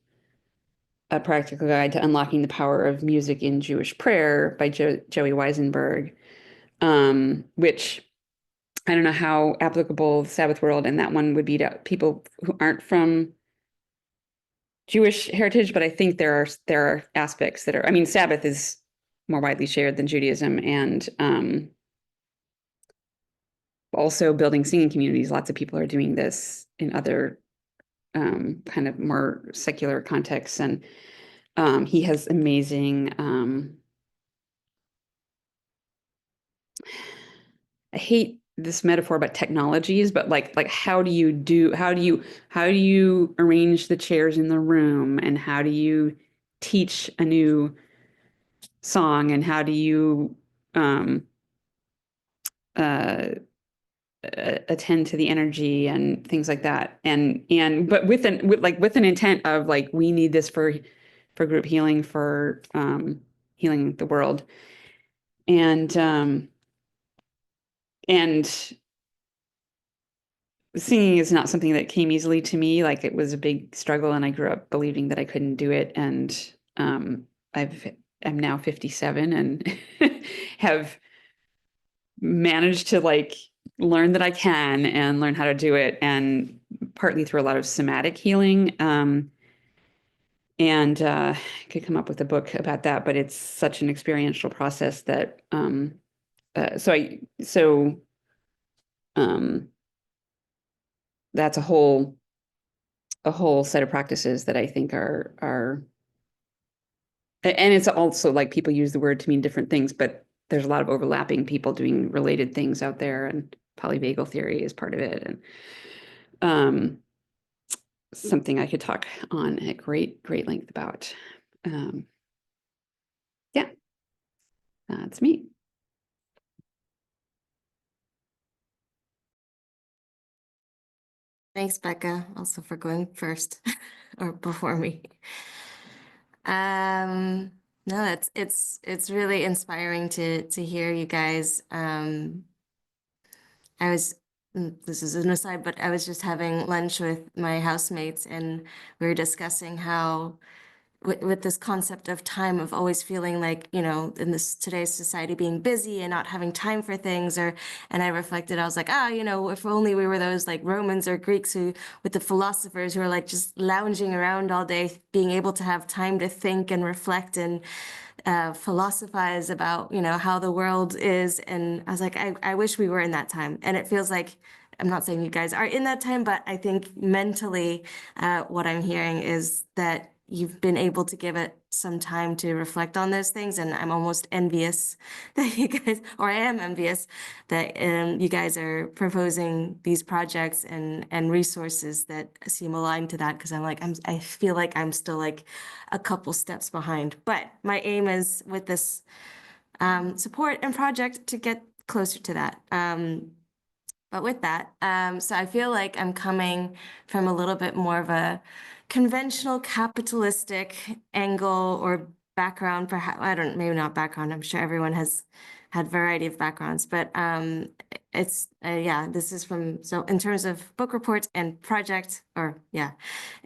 A Practical Guide to Unlocking the Power of Music in Jewish Prayer by Joey Weisenberg, which I don't know how applicable the Sabbath World and that one would be to people who aren't from Jewish heritage, but I think there are aspects that are, I mean, Sabbath is more widely shared than Judaism, and also building singing communities. Lots of people are doing this in other kind of more secular contexts. And he has amazing, I hate this metaphor about technologies, but like how do you arrange the chairs in the room, and how do you teach a new song, and how do you attend to the energy and things like that, but with an intent of like, we need this for group healing, for healing the world. And singing is not something that came easily to me. Like, it was a big struggle, and I grew up believing that I couldn't do it. And I'm now 57 and have managed to like learn that I can, and learn how to do it, and partly through a lot of somatic healing. And could come up with a book about that, but it's such an experiential process that that's a whole set of practices that I think are, and it's also like, people use the word to mean different things, but there's a lot of overlapping people doing related things out there, and polyvagal theory is part of it. And something I could talk on at great length about. Yeah, that's me. Thanks, Becca, also for going first or before me. No, it's really inspiring to hear you guys. This is an aside, but I was just having lunch with my housemates, and we were discussing how with this concept of time, of always feeling like, you know, in this today's society, being busy and not having time for things, and I reflected, I was like, you know, if only we were those like Romans or Greeks with the philosophers who are like just lounging around all day, being able to have time to think and reflect and philosophize about, you know, how the world is. And I was like, I wish we were in that time. And it feels like, I'm not saying you guys are in that time, but I think mentally, what I'm hearing is that you've been able to give it some time to reflect on those things. And I'm almost envious that you guys, or I am envious that you guys are proposing these projects and resources that seem aligned to that. Cause I feel like I'm still like a couple steps behind, but my aim is with this support and project to get closer to that. But with that, so I feel like I'm coming from a little bit more of a conventional capitalistic angle or background, perhaps. Maybe not background. I'm sure everyone has had variety of backgrounds, but it's yeah, this is from, so in terms of book reports and project, or yeah,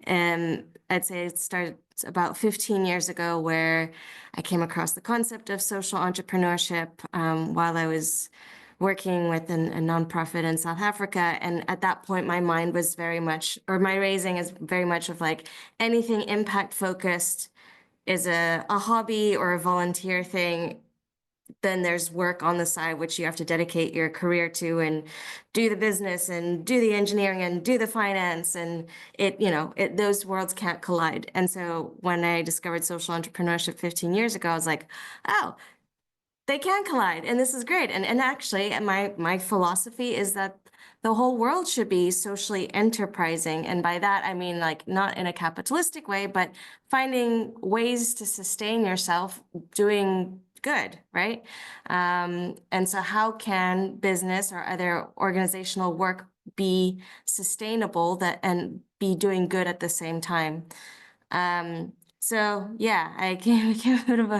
I'd say it started about 15 years ago, where I came across the concept of social entrepreneurship while I was working with a nonprofit in South Africa. And at that point, my mind was very much, or my raising is very much of like, anything impact focused is a hobby or a volunteer thing. Then there's work on the side, which you have to dedicate your career to, and do the business and do the engineering and do the finance. And those worlds can't collide. And so when I discovered social entrepreneurship 15 years ago, I was like, oh, they can collide, and this is great. And actually, my philosophy is that the whole world should be socially enterprising. And by that, I mean, like, not in a capitalistic way, but finding ways to sustain yourself doing good, right? And so how can business or other organizational work be sustainable and be doing good at the same time? So yeah, I became a bit of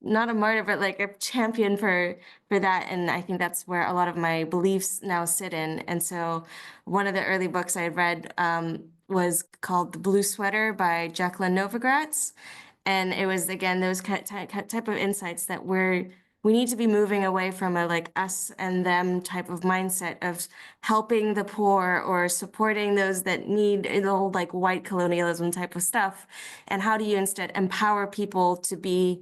not a martyr, but like a champion for that. And I think that's where a lot of my beliefs now sit in. And so one of the early books I read was called The Blue Sweater by Jacqueline Novogratz. And it was, again, those type of insights that we need to be moving away from a like us and them type of mindset of helping the poor or supporting those that need, the old like white colonialism type of stuff. And how do you instead empower people to be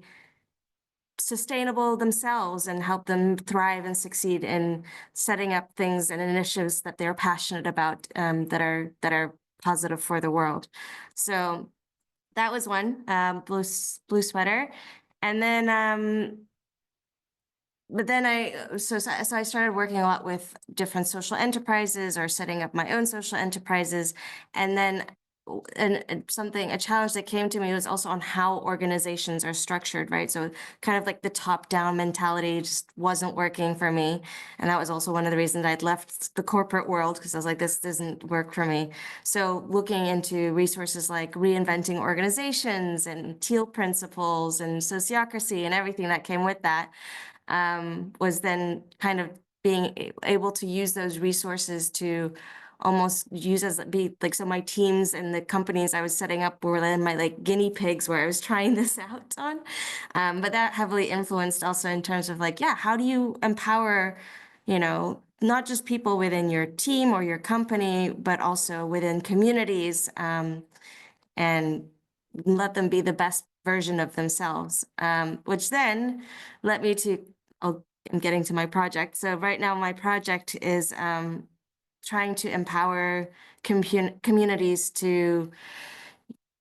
sustainable themselves and help them thrive and succeed in setting up things and initiatives that they're passionate about, that are positive for the world. So that was one, blue sweater. And then, but then so I started working a lot with different social enterprises or setting up my own social enterprises. And then a challenge that came to me was also on how organizations are structured, right? So kind of like the top-down mentality just wasn't working for me. And that was also one of the reasons I'd left the corporate world, because I was like, this doesn't work for me. So looking into resources like reinventing organizations and teal principles and sociocracy and everything that came with that, was then kind of being able to use those resources to almost use as so my teams and the companies I was setting up were then my like guinea pigs where I was trying this out on. But that heavily influenced also in terms of like, yeah, how do you empower, not just people within your team or your company, but also within communities, and let them be the best version of themselves, which then led me to, I'm getting to my project. So right now my project is trying to empower communities to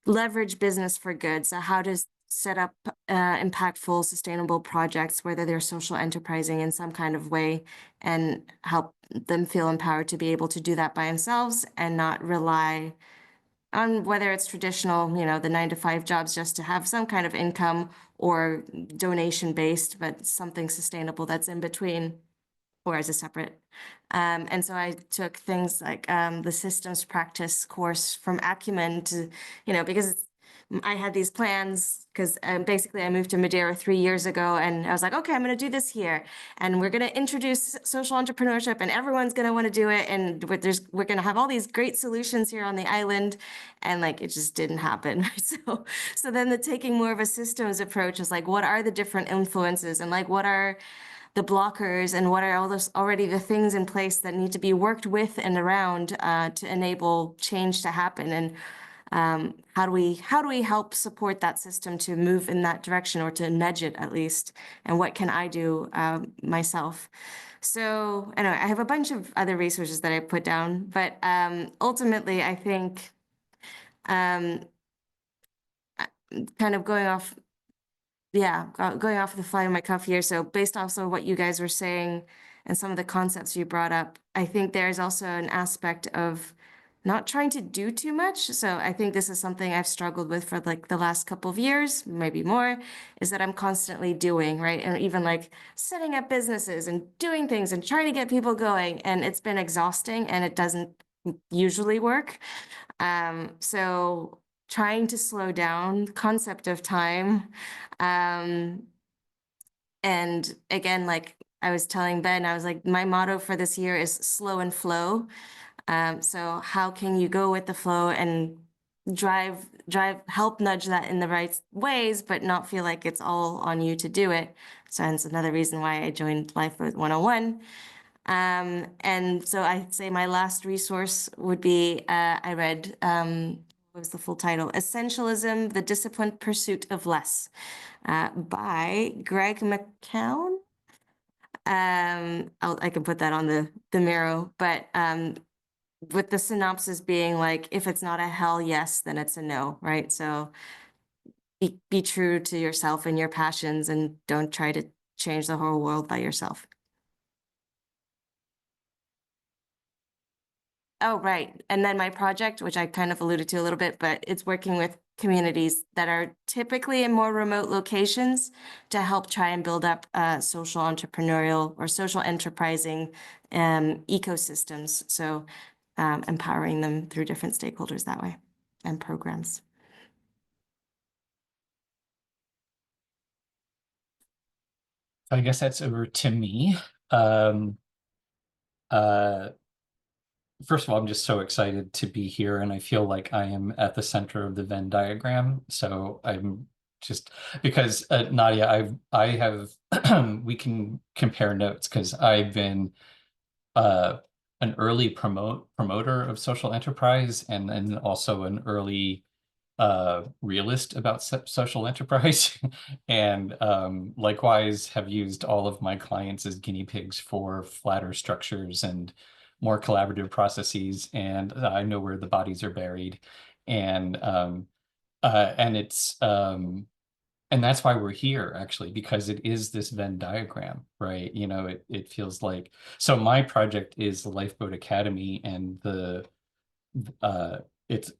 leverage business for good. So how to set up impactful, sustainable projects, whether they're social enterprising in some kind of way, and help them feel empowered to be able to do that by themselves and not rely on whether it's traditional, the 9-to-5 jobs just to have some kind of income, or donation based, but something sustainable that's in between or as a separate. And so I took things like the systems practice course from Acumen to, because I had these plans, because basically I moved to Madeira 3 years ago, and I was like, okay, I'm going to do this here, and we're going to introduce social entrepreneurship, and everyone's going to want to do it, and we're going to have all these great solutions here on the island, and like it just didn't happen. So then the taking more of a systems approach is like, what are the different influences, and like what are the blockers, and what are all those already the things in place that need to be worked with and around to enable change to happen, and how do we help support that system to move in that direction, or to nudge it at least, and what can I do myself? So anyway, I have a bunch of other resources that I put down, but ultimately I think kind of going off the fly of my cuff here. So based also on what you guys were saying and some of the concepts you brought up, I think there's also an aspect of not trying to do too much. So I think this is something I've struggled with for like the last couple of years, maybe more, is that I'm constantly doing, right? And even like setting up businesses and doing things and trying to get people going. And it's been exhausting, and it doesn't usually work. So trying to slow down, concept of time. And again, like I was telling Ben, I was like, my motto for this year is slow and flow. So how can you go with the flow and help nudge that in the right ways, but not feel like it's all on you to do it? So that's another reason why I joined Lifeboat 101. And so I'd say my last resource would be, I read, what was the full title? Essentialism, The Disciplined Pursuit of Less, by Greg McKeown. I can put that on the Miro, but with the synopsis being like, if it's not a hell yes, then it's a no, right? So be true to yourself and your passions, and don't try to change the whole world by yourself. Oh, right. And then my project, which I kind of alluded to a little bit, but it's working with communities that are typically in more remote locations to help try and build up social entrepreneurial or social enterprising ecosystems. So empowering them through different stakeholders that way, and programs. I guess that's over to me. First of all, I'm just so excited to be here, and I feel like I am at the center of the Venn diagram. So I'm just, because Nadia, I have we can compare notes, because I've been an early promoter of social enterprise, and then also an early realist about social enterprise, and likewise have used all of my clients as guinea pigs for flatter structures and more collaborative processes, and I know where the bodies are buried, and it's and that's why we're here, actually, because it is this Venn diagram, right? You know, it feels like, so my project is the Lifeboat Academy, and it's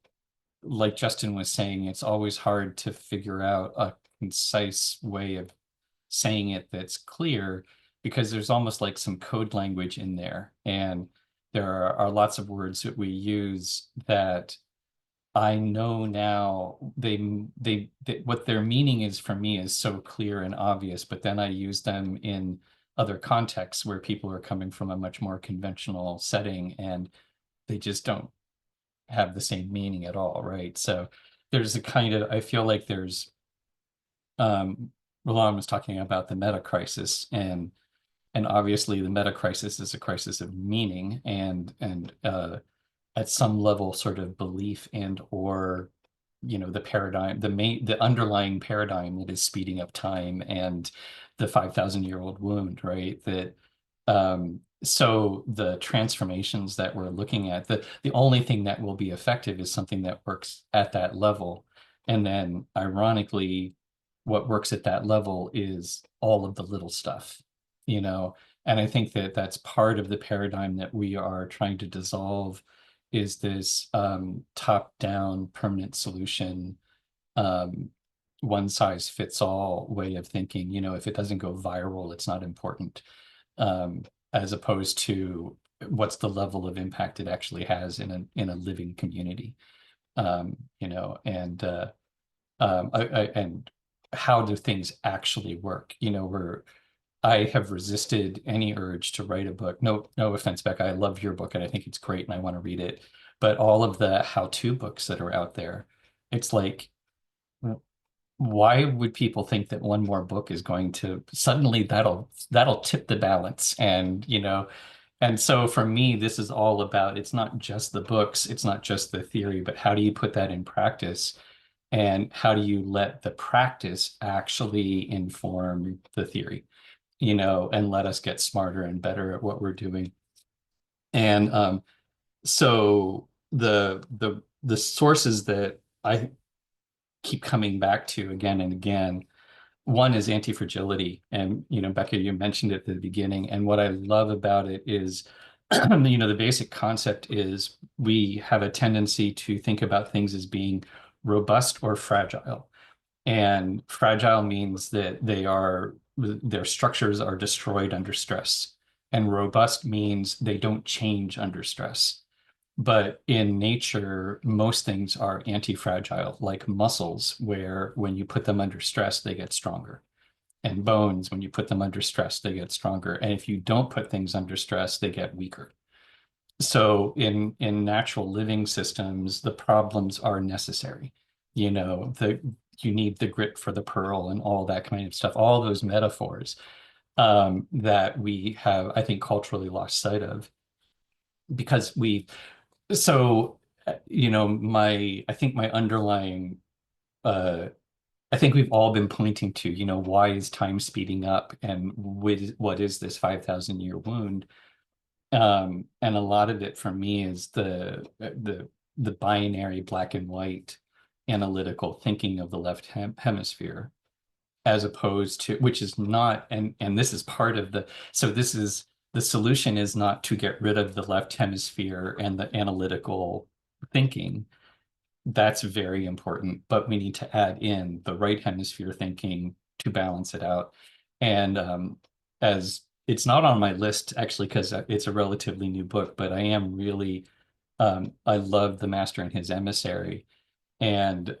like Justin was saying, it's always hard to figure out a concise way of saying it that's clear, because there's almost like some code language in there, and there are lots of words that we use that I know now what their meaning is for me is so clear and obvious, but then I use them in other contexts where people are coming from a much more conventional setting, and they just don't have the same meaning at all, right? So there's a kind of, I feel like there's Roland was talking about the metacrisis, and obviously the metacrisis is a crisis of meaning, and at some level sort of belief and or the paradigm, the underlying paradigm that is speeding up time, and the 5,000-year-old wound, right? That so the transformations that we're looking at, the only thing that will be effective is something that works at that level. And then ironically, what works at that level is all of the little stuff, and I think that that's part of the paradigm that we are trying to dissolve, is this top-down permanent solution, one size fits all way of thinking. If it doesn't go viral, it's not important, as opposed to what's the level of impact it actually has in a living community, and and how do things actually work? I have resisted any urge to write a book. No offense, Becca, I love your book and I think it's great and I want to read it. But all of the how-to books that are out there, it's like, why would people think that one more book is going to suddenly that'll tip the balance? And so for me, this is all about, it's not just the books, it's not just the theory, but how do you put that in practice? And how do you let the practice actually inform the theory? And let us get smarter and better at what we're doing. And so the sources that I keep coming back to again and again, one is anti-fragility. And, Becca, you mentioned it at the beginning. And what I love about it is, the basic concept is we have a tendency to think about things as being robust or fragile. And fragile means that their structures are destroyed under stress. And robust means they don't change under stress. But in nature, most things are anti-fragile, like muscles, where when you put them under stress, they get stronger. And bones, when you put them under stress, they get stronger. And if you don't put things under stress, they get weaker. So in natural living systems, the problems are necessary. You need the grit for the pearl and all that kind of stuff, all those metaphors that we have, I think, culturally lost sight of, because I think my underlying, I think we've all been pointing to, why is time speeding up, and what is this 5,000-year wound? And a lot of it for me is the binary black and white analytical thinking of the left hemisphere, as opposed to, which is not, and this is part of the solution is not to get rid of the left hemisphere and the analytical thinking. That's very important, but we need to add in the right hemisphere thinking to balance it out. And as it's not on my list, actually, because it's a relatively new book, but I am really, I love The Master and His Emissary. And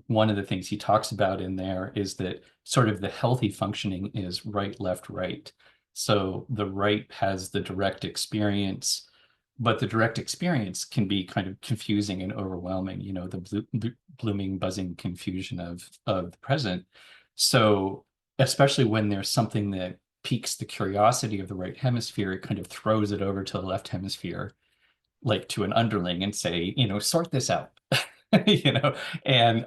one of the things he talks about in there is that sort of the healthy functioning is right, left, right. So the right has the direct experience, but the direct experience can be kind of confusing and overwhelming, the blooming, buzzing confusion of the present. So especially when there's something that piques the curiosity of the right hemisphere, it kind of throws it over to the left hemisphere, like to an underling, and say, sort this out. you know, and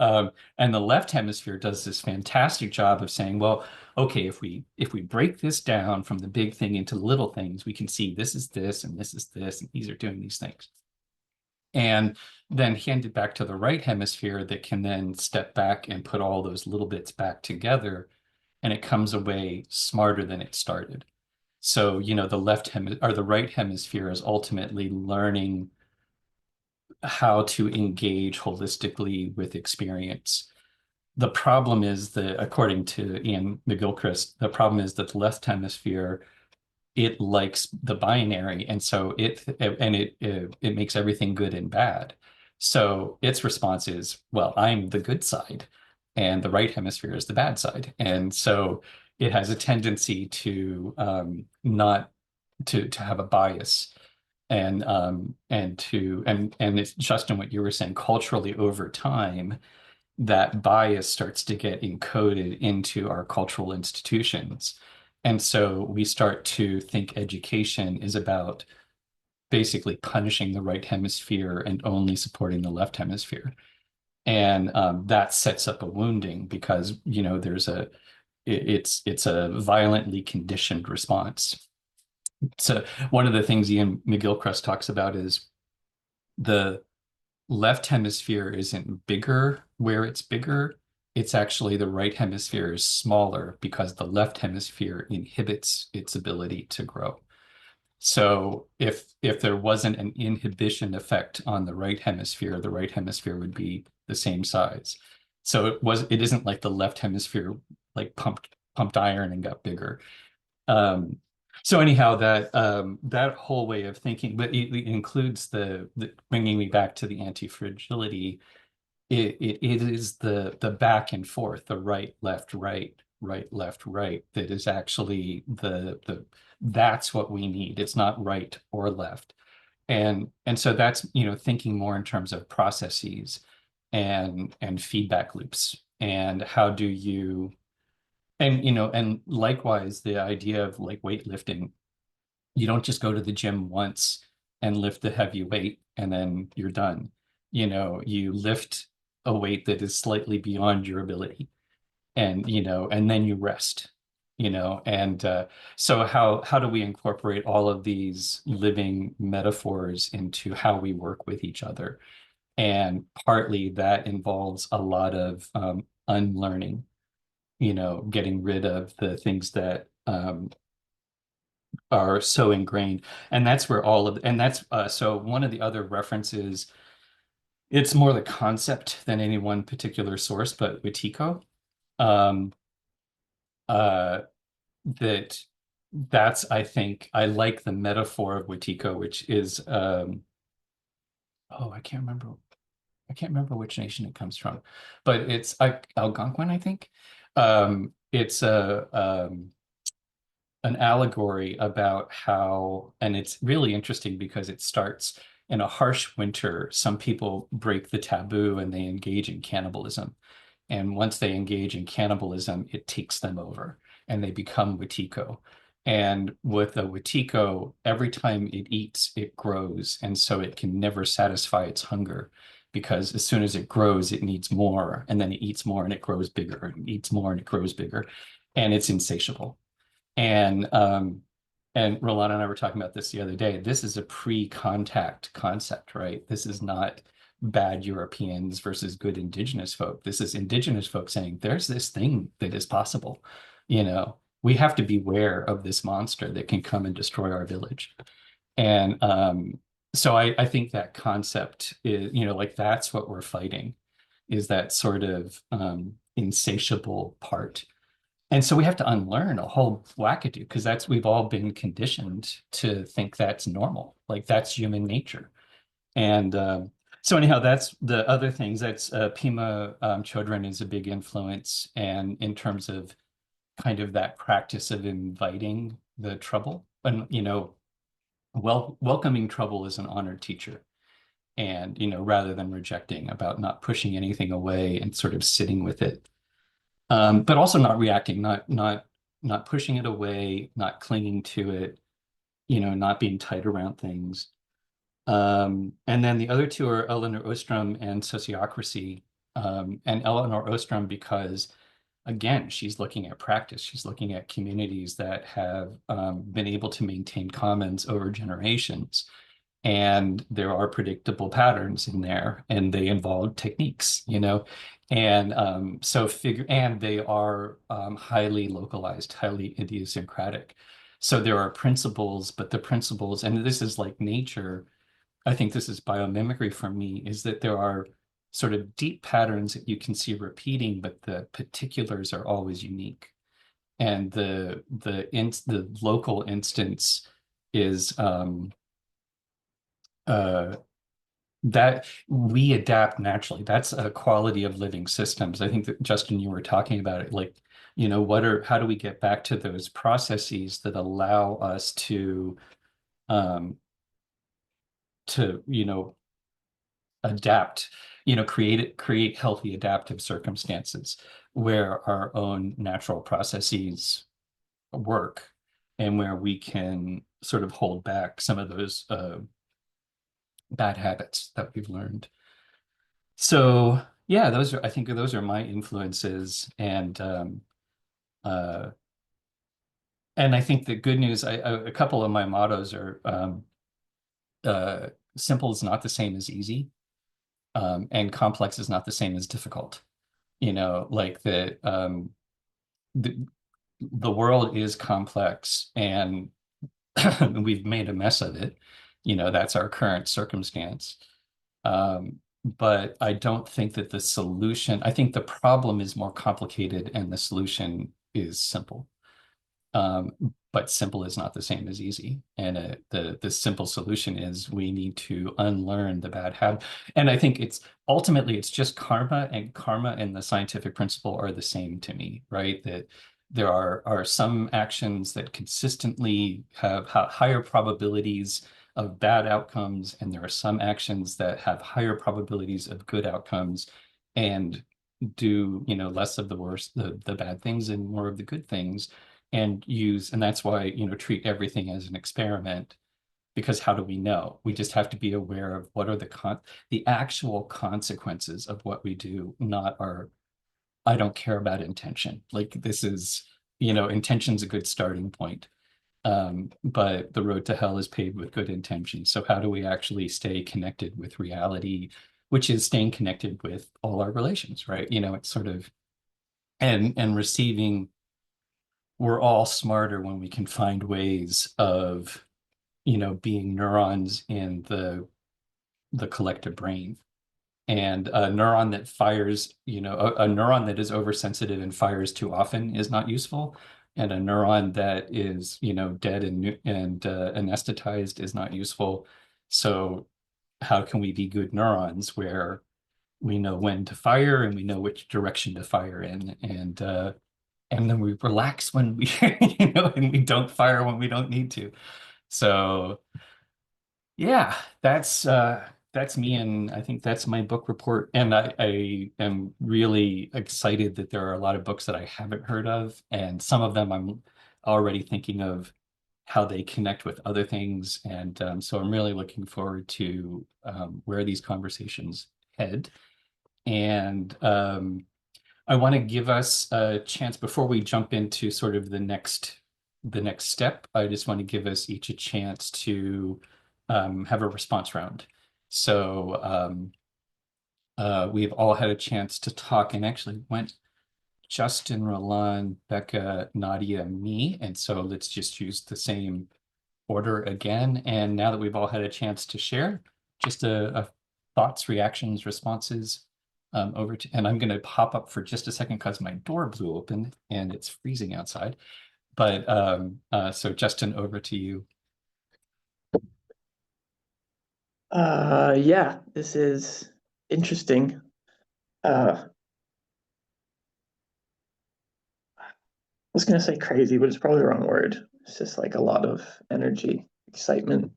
the left hemisphere does this fantastic job of saying, well, okay, if we break this down from the big thing into little things, we can see this is this and this is this, and these are doing these things. And then hand it back to the right hemisphere that can then step back and put all those little bits back together, and it comes away smarter than it started. So, you know, the right hemisphere is ultimately learning how to engage holistically with experience. The problem is that, according to Ian McGilchrist, the problem is that the left hemisphere, it likes the binary, and so it makes everything good and bad. So its response is, well, I'm the good side, and the right hemisphere is the bad side, and so it has a tendency to not to have a bias, and it's just in what you were saying, culturally over time, that bias starts to get encoded into our cultural institutions. And so we start to think education is about basically punishing the right hemisphere and only supporting the left hemisphere. And that sets up a wounding, because, you know, it's a violently conditioned response. So one of the things Ian McGilchrist talks about is the left hemisphere isn't bigger where it's bigger. It's actually the right hemisphere is smaller because the left hemisphere inhibits its ability to grow. So if there wasn't an inhibition effect on the right hemisphere would be the same size. So it isn't like the left hemisphere like pumped iron and got bigger. So anyhow, that whole way of thinking, but it includes the bringing me back to the anti-fragility. It is the back and forth, the right, left, right, right, left, right, that is actually that's what we need. It's not right or left. And so that's, you know, thinking more in terms of processes and feedback loops, and how do you, and, you know, and likewise, the idea of like weightlifting, you don't just go to the gym once and lift the heavy weight and then you're done. You know, you lift a weight that is slightly beyond your ability, and, you know, and then you rest, you know. And so how do we incorporate all of these living metaphors into how we work with each other? And partly that involves a lot of unlearning, you know, getting rid of the things that are so ingrained. And that's where so one of the other references, it's more the concept than any one particular source, but Wetiko, um, uh, that's, I think, I like the metaphor of Wetiko, which is, I can't remember which nation it comes from, but it's Algonquin, I think. It's an allegory about how, and it's really interesting because it starts in a harsh winter. Some people break the taboo and they engage in cannibalism. And once they engage in cannibalism, it takes them over and they become Wetiko. And with a Wetiko, every time it eats, it grows. And so it can never satisfy its hunger, because as soon as it grows, it needs more. And then it eats more and it grows bigger, and it eats more and it grows bigger. And it's insatiable. And Roland and I were talking about this the other day. This is a pre-contact concept, right? This is not bad Europeans versus good indigenous folk. This is indigenous folk saying there's this thing that is possible. You know, we have to beware of this monster that can come and destroy our village. And so I think that concept is, you know, like that's what we're fighting, is that sort of insatiable part. And so we have to unlearn a whole wackadoo, because we've all been conditioned to think that's normal, like that's human nature. And so anyhow, that's the other things. That's Pima Chodron is a big influence, and in terms of kind of that practice of inviting the trouble, and, you know, welcoming trouble as an honored teacher, and, you know, rather than rejecting, about not pushing anything away and sort of sitting with it. But also not reacting, not pushing it away, not clinging to it, you know, not being tight around things. And then the other two are Eleanor Ostrom and Sociocracy. And Eleanor Ostrom, because again, she's looking at practice. She's looking at communities that have been able to maintain commons over generations. And there are predictable patterns in there, and they involve techniques, you know, and and they are highly localized, highly idiosyncratic. So there are principles, but the principles, and this is like nature, I think this is biomimicry for me, is that there are sort of deep patterns that you can see repeating, but the particulars are always unique. And the local instance is that we adapt naturally. That's a quality of living systems. I think that Justin, you were talking about it, like, you know, how do we get back to those processes that allow us um, you know, adapt, you know, create healthy adaptive circumstances where our own natural processes work and where we can sort of hold back some of those bad habits that we've learned. So yeah, I think those are my influences, uh, and I think the good news, a couple of my mottos are simple is not the same as easy, and complex is not the same as difficult. You know, like the the world is complex, and we've made a mess of it. You know, that's our current circumstance. But I don't think that I think the problem is more complicated and the solution is simple. Um, but simple is not the same as easy. And the simple solution is we need to unlearn the bad habit. And I think ultimately it's just karma, and karma and the scientific principle are the same to me, right? That there are some actions that consistently have higher probabilities of bad outcomes, and there are some actions that have higher probabilities of good outcomes, and do, you know, less of the worst, the bad things and more of the good things. And that's why, you know, treat everything as an experiment, because how do we know? We just have to be aware of what are the actual consequences of what we do, not I don't care about intention. Like this is, you know, intention's a good starting point. But the road to hell is paved with good intentions. So how do we actually stay connected with reality, which is staying connected with all our relations, right? You know, it's sort of, and receiving, we're all smarter when we can find ways of, you know, being neurons in the collective brain. And a neuron that fires, you know, a neuron that is oversensitive and fires too often is not useful. And a neuron that is, you know, dead and anesthetized is not useful. So how can we be good neurons where we know when to fire and we know which direction to fire in, and then we relax when we, you know, and we don't fire when we don't need to. So yeah, that's me, and I think that's my book report. And I am really excited that there are a lot of books that I haven't heard of, and some of them I'm already thinking of how they connect with other things. And so I'm really looking forward to where these conversations head. And I want to give us a chance before we jump into sort of the next step. I just want to give us each a chance to have a response round. So we've all had a chance to talk, and actually went Justin, Roland, Becca, Nadia, me. And so let's just use the same order again. And now that we've all had a chance to share, just a thoughts, reactions, responses over to, and I'm going to pop up for just a second because my door blew open and it's freezing outside. But so Justin, over to you. Yeah, this is interesting. I was gonna say crazy, but it's probably the wrong word. It's just like a lot of energy, excitement.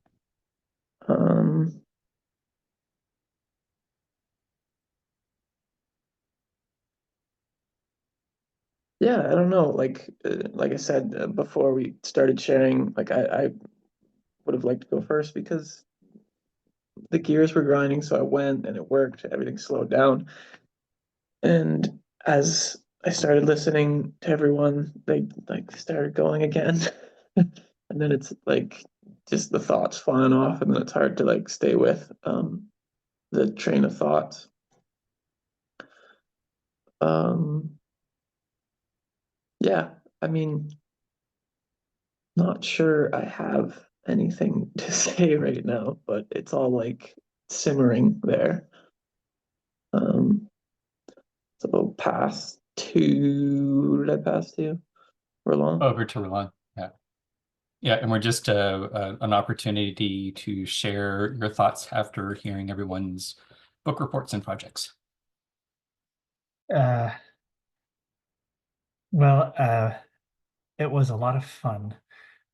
Yeah, I don't know. Like I said before we started sharing, like I would have liked to go first because the gears were grinding, so I went and it worked. Everything slowed down. And as I started listening to everyone, they like started going again. And then it's like just the thoughts flying off, and then it's hard to like stay with the train of thoughts. Yeah, I mean, not sure I have anything to say right now, but it's all like simmering there. So pass to, did I pass to you, Roland? Over to Roland. Yeah. Yeah, and we're just an opportunity to share your thoughts after hearing everyone's book reports and projects. Well, it was a lot of fun,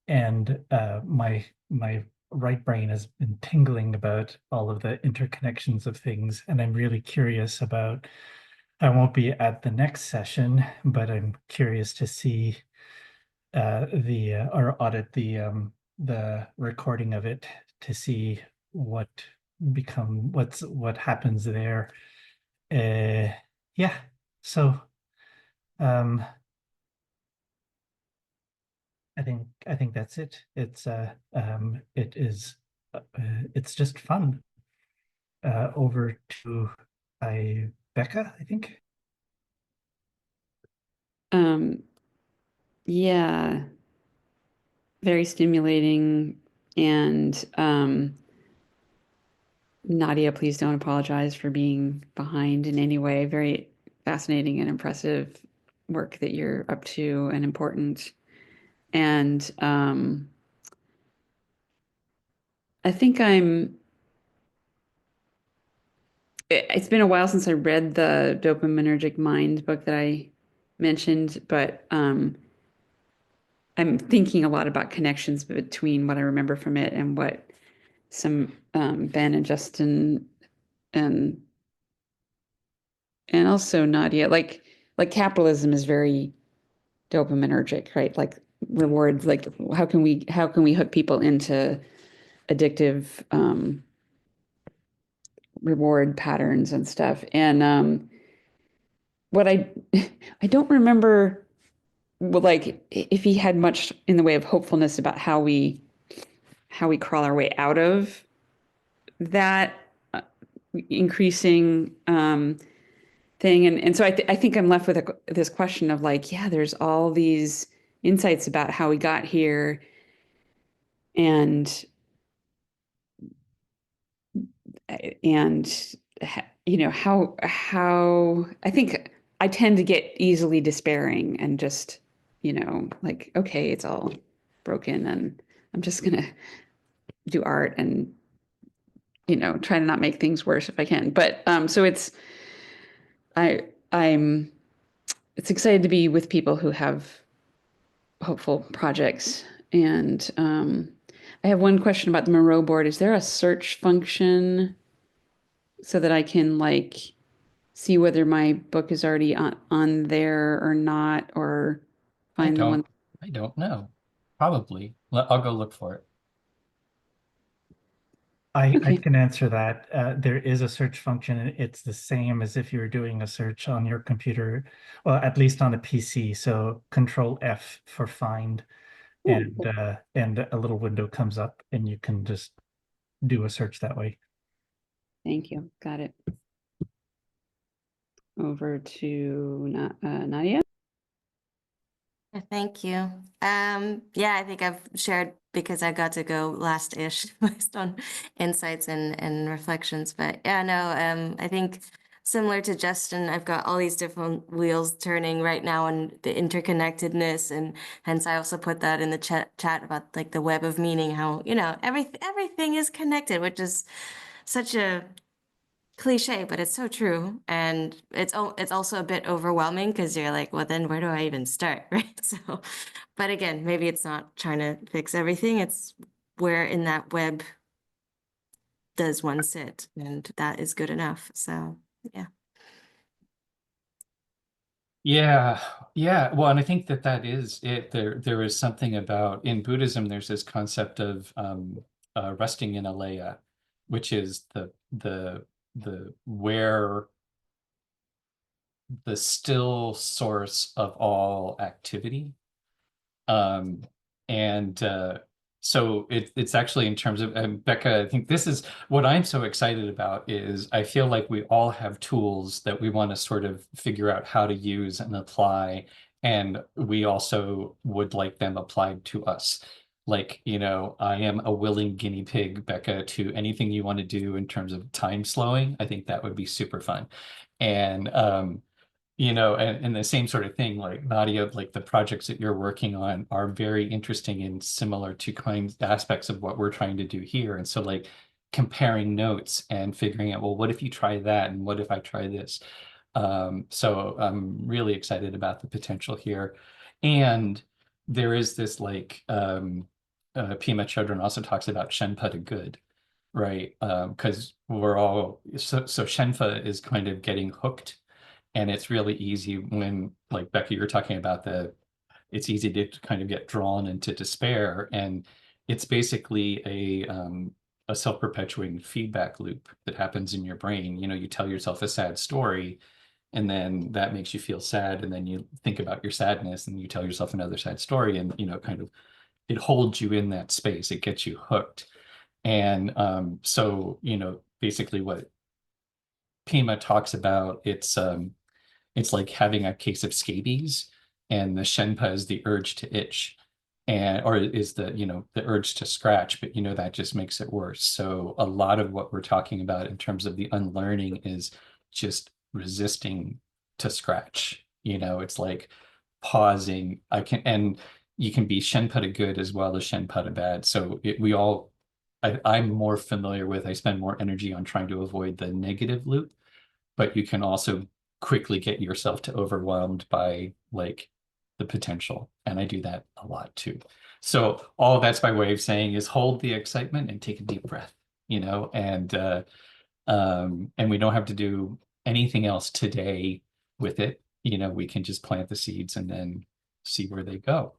and my right brain has been tingling about all of the interconnections of things, and I'm really curious about. I won't be at the next session, but I'm curious to see or audit the recording of it to see what happens there. Yeah, so I think that's it. It's it's just fun. Over to Becca, I think. Yeah, very stimulating. And Nadia, please don't apologize for being behind in any way. Very fascinating and impressive work that you're up to, and important. And I think it's been a while since I read the Dopaminergic Mind book that I mentioned, but I'm thinking a lot about connections between what I remember from it and what some Ben and Justin and also Nadia, like capitalism is very dopaminergic, right? Like rewards, like how can we hook people into addictive reward patterns and stuff? And what I don't remember, well, like if he had much in the way of hopefulness about how we crawl our way out of that increasing thing. And so I think I'm left with this question of like, yeah, there's all these insights about how we got here, and you know, how I think I tend to get easily despairing and just, you know, like, okay, it's all broken and I'm just gonna do art and, you know, try to not make things worse if I can. But so I'm it's excited to be with people who have hopeful projects. And I have one question about the Miro board. Is there a search function so that I can like see whether my book is already on there or not, or find the one? I don't know. Probably. I'll go look for it. I Okay. can answer that. There is a search function. It's the same as if you were doing a search on your computer, well, at least on a PC. So Control F for find, and a little window comes up, and you can just do a search that way. Thank you. Got it. Over to Nadia. Thank you. Yeah, I think I've shared because I got to go last-ish based on insights and reflections. But yeah, no, I think similar to Justin, I've got all these different wheels turning right now and the interconnectedness, and hence I also put that in the chat about like the web of meaning, how, you know, everything is connected, which is such a cliche, but it's so true. And it's also a bit overwhelming because you're like, well, then where do I even start? Right. So, but again, maybe it's not trying to fix everything. It's where in that web does one sit, and that is good enough. So, yeah. Yeah. Well, and I think that is it. There is something about, in Buddhism, there's this concept of resting in aleya, which is the where the still source of all activity. And so it's actually in terms of, and Becca, I think this is what I'm so excited about is I feel like we all have tools that we want to sort of figure out how to use and apply. And we also would like them applied to us. Like, you know, I am a willing guinea pig, Becca, to anything you want to do in terms of time slowing. I think that would be super fun. And you know, and the same sort of thing, like Nadia, like the projects that you're working on are very interesting and similar to kinds aspects of what we're trying to do here. And so like comparing notes and figuring out, well, what if you try that? And what if I try this? So I'm really excited about the potential here. And there is this like, Pima Chodron also talks about Shenpa to good, right? Because we're all, so Shenpa is kind of getting hooked. And it's really easy when, like Becca, you're talking about it's easy to kind of get drawn into despair. And it's basically a self-perpetuating feedback loop that happens in your brain. You know, you tell yourself a sad story, and then that makes you feel sad. And then you think about your sadness and you tell yourself another sad story. And, you know, kind of it holds you in that space. It gets you hooked. And so, you know, basically what Pima talks about, it's like having a case of scabies, and the Shenpa is the urge to itch, and or is the, you know, the urge to scratch, but you know that just makes it worse. So a lot of what we're talking about in terms of the unlearning is just resisting to scratch. You know, it's like pausing. And you can be Shenpa to good as well as Shenpa to bad. So I'm more familiar with, I spend more energy on trying to avoid the negative loop, but you can also quickly get yourself to overwhelmed by like the potential. And I do that a lot too. So all that's my way of saying is hold the excitement and take a deep breath, you know, and we don't have to do anything else today with it. You know, we can just plant the seeds and then see where they go.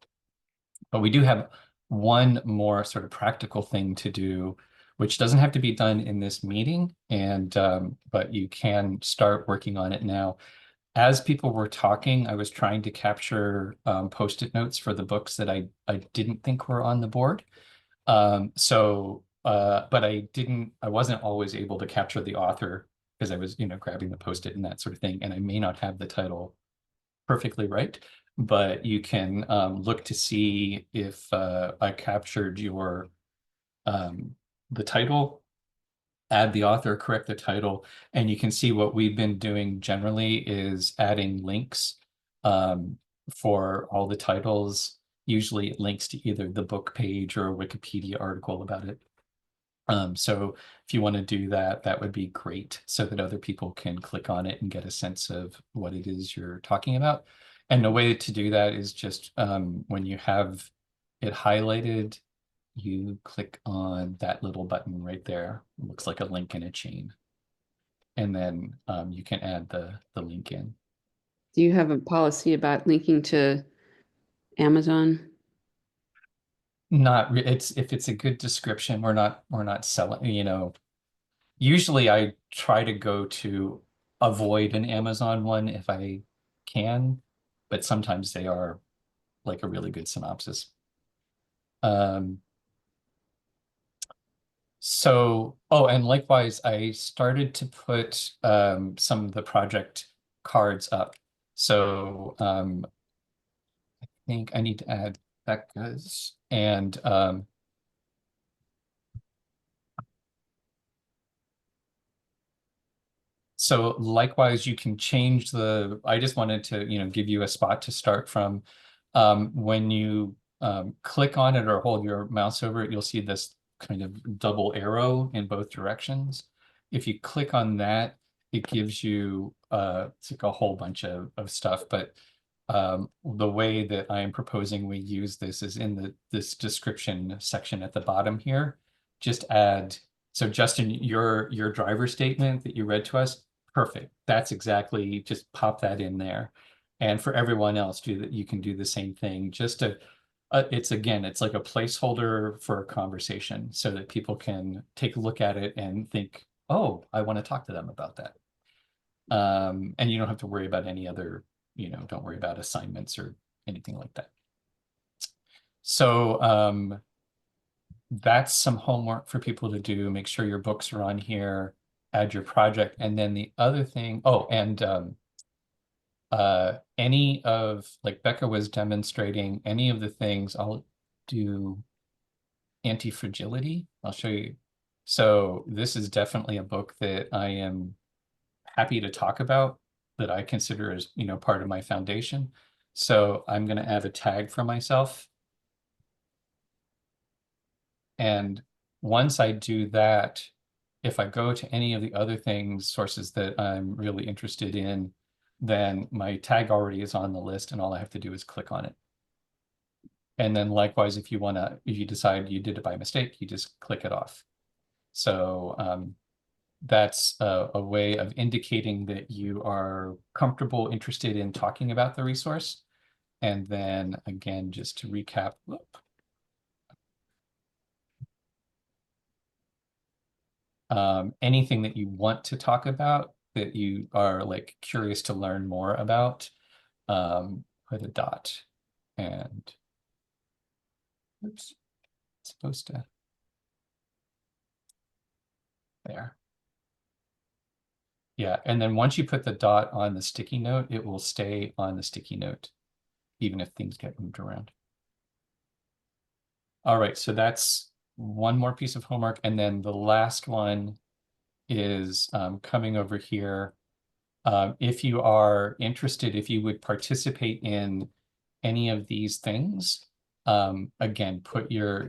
But we do have one more sort of practical thing to do, which doesn't have to be done in this meeting, and but you can start working on it now. As people were talking, I was trying to capture Post-it notes for the books that I didn't think were on the board. But I wasn't always able to capture the author because I was, you know, grabbing the Post-it and that sort of thing, and I may not have the title perfectly right, but you can look to see if I captured your the title, add the author, correct the title, and you can see what we've been doing generally is adding links for all the titles. Usually it links to either the book page or a Wikipedia article about it. So if you want to do that, that would be great so that other people can click on it and get a sense of what it is you're talking about. And the way to do that is just when you have it highlighted, you click on that little button right there. It looks like a link in a chain. And then you can add the link in. Do you have a policy about linking to Amazon? It's if it's a good description, we're not selling, you know. Usually I try to go to avoid an Amazon one if I can, but sometimes they are like a really good synopsis. Oh, and likewise, I started to put some of the project cards up. So I think I need to add Becca's and so likewise, you can change I just wanted to, you know, give you a spot to start from. When you click on it or hold your mouse over it, you'll see this kind of double arrow in both directions. If you click on that, it gives you it's like a whole bunch of stuff, but the way that I am proposing we use this is in this description section at the bottom here. Just add, so Justin, your driver statement that you read to us, perfect. That's exactly, just pop that in there. And for everyone else, you can do the same thing, just to It's like a placeholder for a conversation so that people can take a look at it and think, oh, I want to talk to them about that. And you don't have to worry about any other, don't worry about assignments or anything like that. So that's some homework for people to do. Make sure your books are on here, add your project. And then the other thing, any of, like Becca was demonstrating, any of the things, I'll do anti-fragility. I'll show you. So this is definitely a book that I am happy to talk about, that I consider as, part of my foundation. So I'm going to add a tag for myself. And once I do that, if I go to any of the other sources that I'm really interested in, then my tag already is on the list and all I have to do is click on it. And then likewise, if you decide you did it by mistake, you just click it off. So that's a way of indicating that you are comfortable, interested in talking about the resource. And then again, just to recap, anything that you want to talk about that you are like curious to learn more about, put a dot. And oops, it's supposed to, there. Yeah, and then once you put the dot on the sticky note, it will stay on the sticky note, even if things get moved around. All right, so that's one more piece of homework. And then the last one is coming over here. If you are interested, if you would participate in any of these things, again,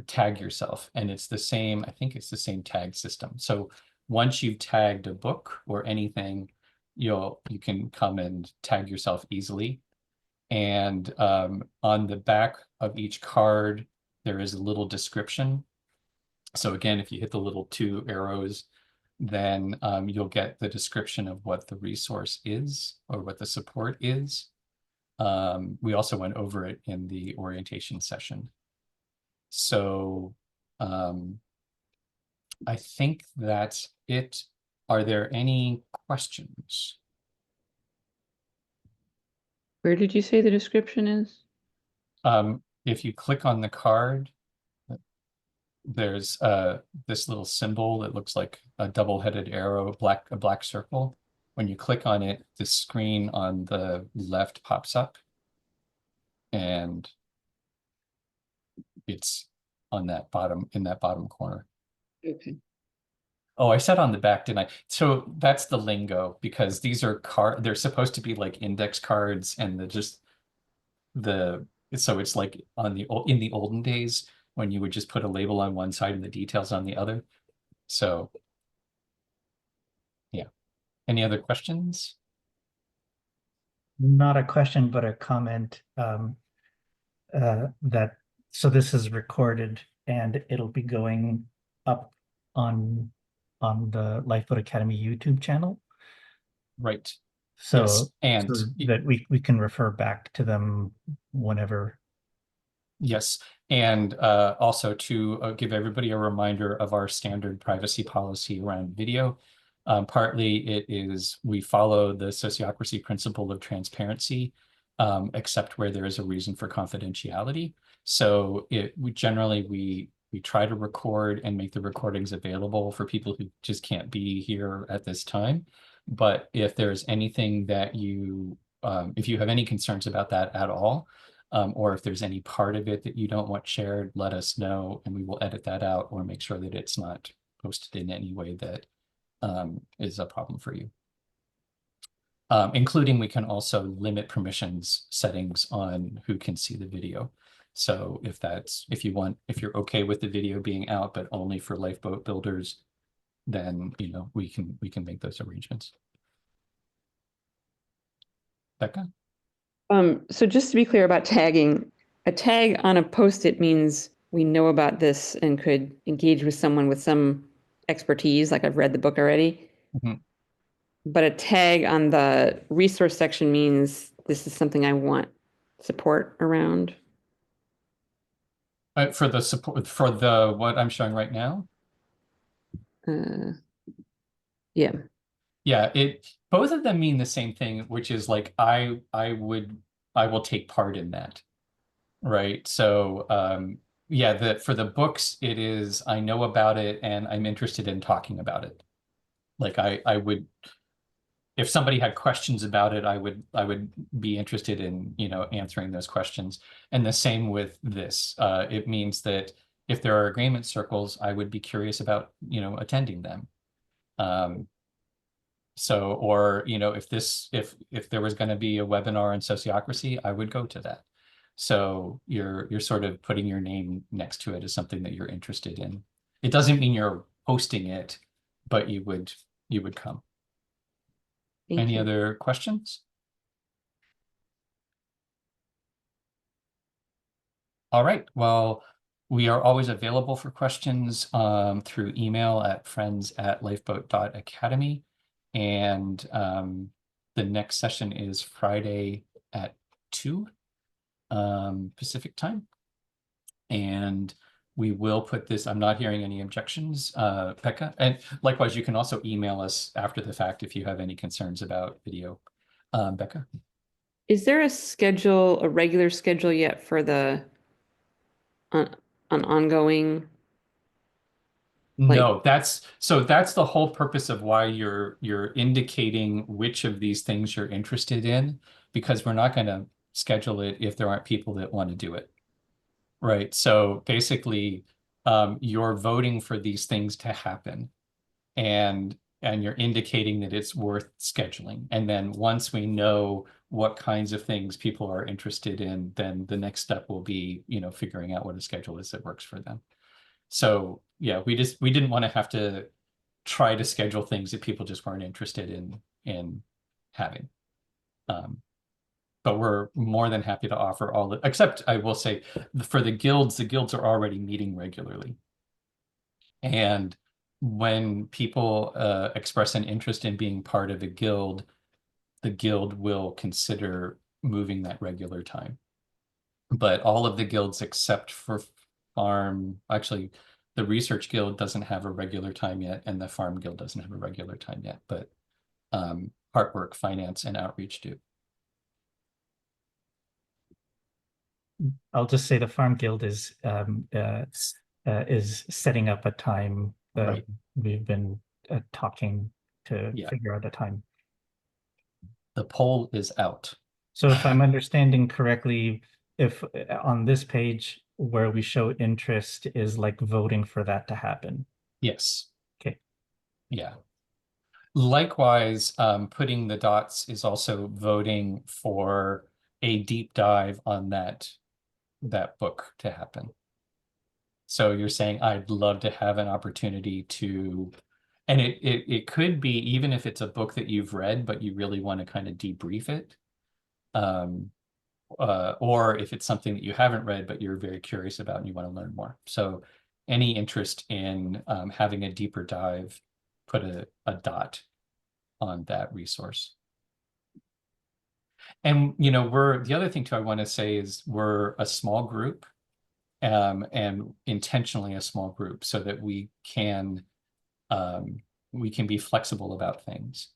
tag yourself. And it's the same, I think it's the same tag system. So once you've tagged a book or anything, you can come and tag yourself easily. And on the back of each card, there is a little description. So again, if you hit the little 2 arrows, then you'll get the description of what the resource is or what the support is. We also went over it in the orientation session. So I think that's it. Are there any questions? Where did you say the description is? If you click on the card, there's this little symbol that looks like a double-headed arrow, a black circle. When you click on it, the screen on the left pops up, and it's on that in that bottom corner. Okay. Oh, I said on the back, didn't I? So that's the lingo, because these are they're supposed to be like index cards, and so it's like in the olden days when you would just put a label on one side and the details on the other. So yeah. Any other questions? Not a question, but a comment. So this is recorded and it'll be going up on the Lifeboat Academy YouTube channel. Right. So, yes. And so that we can refer back to them whenever. Yes. And also to give everybody a reminder of our standard privacy policy around video. Partly it is, we follow the sociocracy principle of transparency, except where there is a reason for confidentiality. So we try to record and make the recordings available for people who just can't be here at this time. But if there's anything that if you have any concerns about that at all, or if there's any part of it that you don't want shared, let us know and we will edit that out or make sure that it's not posted in any way that is a problem for you. Including, we can also limit permissions settings on who can see the video. So if you're okay with the video being out, but only for Lifeboat builders, then we can make those arrangements. Becca? So just to be clear about tagging, a tag on a post-it means we know about this and could engage with someone with some expertise, like I've read the book already. Mm-hmm. But a tag on the resource section means this is something I want support around. For the support, for the what I'm showing right now. Yeah. Yeah, both of them mean the same thing, which is like I will take part in that. Right. So yeah, for the books it is I know about it and I'm interested in talking about it. Like I would, if somebody had questions about it, I would be interested in, answering those questions. And the same with this. It means that if there are agreement circles, I would be curious about, attending them. So, or, if there was going to be a webinar on sociocracy, I would go to that. So you're sort of putting your name next to it as something that you're interested in. It doesn't mean you're hosting it, but you would come. Thank Any you. other questions? All right. Well, we are always available for questions through email at friends@lifeboat.academy. And the next session is Friday at 2 Pacific time. And we will put this, I'm not hearing any objections, Becca. And likewise, you can also email us after the fact if you have any concerns about video. Becca? Is there a regular schedule yet for the an ongoing? No, that's the whole purpose of why you're indicating which of these things you're interested in, because we're not going to schedule it if there aren't people that want to do it. Right. So basically, you're voting for these things to happen, and you're indicating that it's worth scheduling. And then once we know what kinds of things people are interested in, then the next step will be, figuring out what a schedule is that works for them. So yeah, we didn't want to have to try to schedule things that people just weren't interested in having. But we're more than happy to offer all the, except I will say for the guilds are already meeting regularly. And when people express an interest in being part of a guild, the guild will consider moving that regular time. But all of the guilds except for farm, actually, the research guild doesn't have a regular time yet, and the farm guild doesn't have a regular time yet, but artwork, finance, and outreach do. I'll just say the Farm Guild is setting up a time that Right. we've been talking to Yeah. figure out a time. The poll is out. So if I'm understanding correctly, if on this page where we show interest is like voting for that to happen. Yes. Okay. Yeah. Likewise, putting the dots is also voting for a deep dive on that book to happen. So you're saying I'd love to have an opportunity to, and it could be even if it's a book that you've read, but you really want to kind of debrief it. Or if it's something that you haven't read, but you're very curious about and you want to learn more. So any interest in having a deeper dive, put a dot on that resource. And, the other thing too, I want to say is we're a small group, and intentionally a small group so that we can be flexible about things.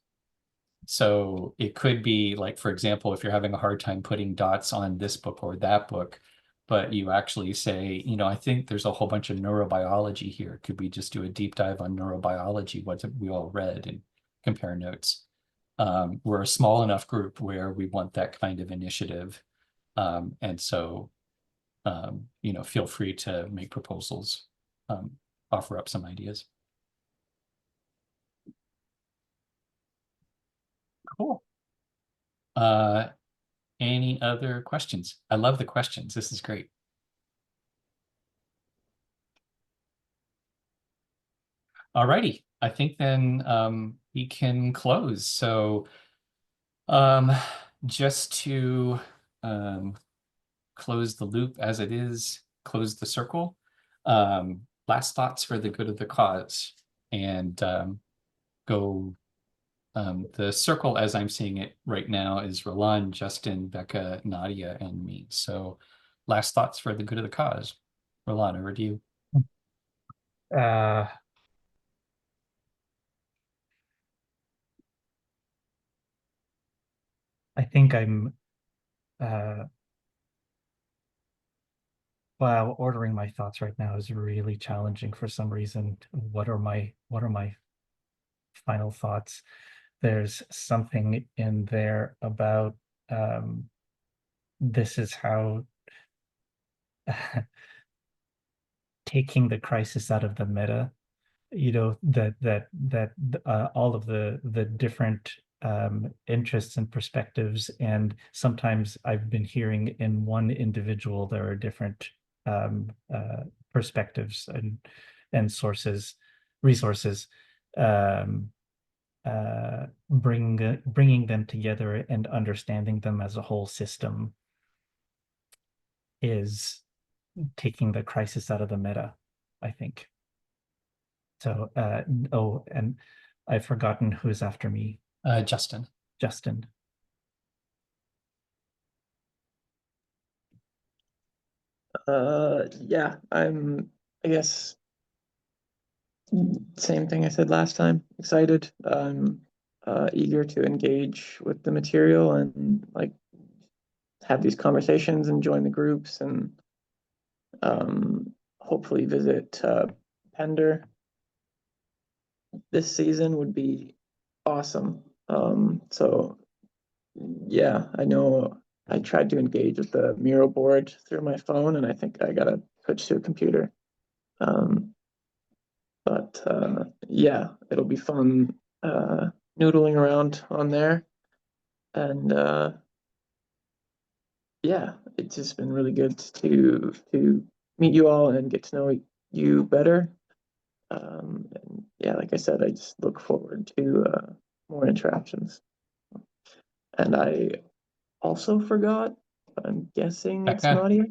So it could be like, for example, if you're having a hard time putting dots on this book or that book, but you actually say, I think there's a whole bunch of neurobiology here. Could we just do a deep dive on neurobiology, what we all read, and compare notes? We're a small enough group where we want that kind of initiative. And so, feel free to make proposals, offer up some ideas. Cool. Any other questions? I love the questions. This is great. All righty. I think then we can close. So just to close the loop as it is, close the circle. Last thoughts for the good of the cause, and go. The circle as I'm seeing it right now is Roland, Justin, Becca, Nadia, and me. So last thoughts for the good of the cause. Roland, over to you. Uh, I think I'm wow, ordering my thoughts right now is really challenging for some reason. What are my final thoughts? There's something in there about this is how taking the crisis out of the meta, you know, that all of the different interests and perspectives, and sometimes I've been hearing in one individual there are different perspectives and sources, resources, bringing them together and understanding them as a whole system is taking the crisis out of the meta, I think. So, oh, and I've forgotten who's after me. Justin. Justin. Yeah, I guess, same thing I said last time. Excited. I'm eager to engage with the material and like have these conversations and join the groups and hopefully visit Pender this season would be awesome. So yeah, I know I tried to engage with the Miro board through my phone, and I think I gotta switch to a computer. But yeah, it'll be fun noodling around on there. And yeah, it's just been really good to meet you all and get to know you better. And yeah, like I said, I just look forward to more interactions. And I also forgot, but I'm guessing it's Becca. Nadia.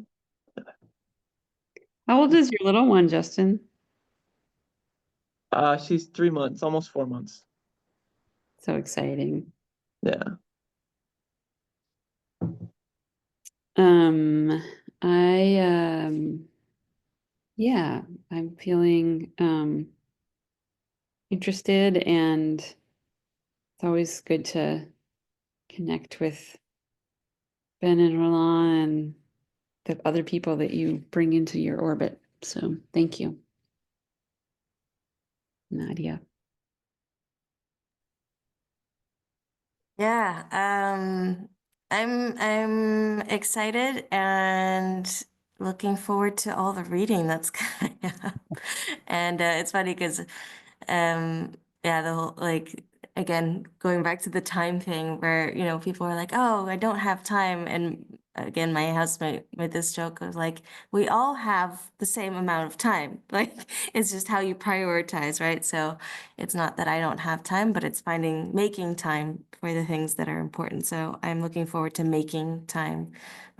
How old is your little one, Justin? She's 3 months, almost 4 months. So exciting. Yeah. Yeah, I'm feeling interested, and it's always good to connect with Ben and Roland and the other people that you bring into your orbit. So thank you, Nadia. Yeah, I'm excited and looking forward to all the reading that's coming up. And it's funny because yeah, the whole like again going back to the time thing where people are like, oh, I don't have time, and again my housemate made this joke of like we all have the same amount of time. Like it's just how you prioritize, right? So it's not that I don't have time, but it's making time for the things that are important. So I'm looking forward to making time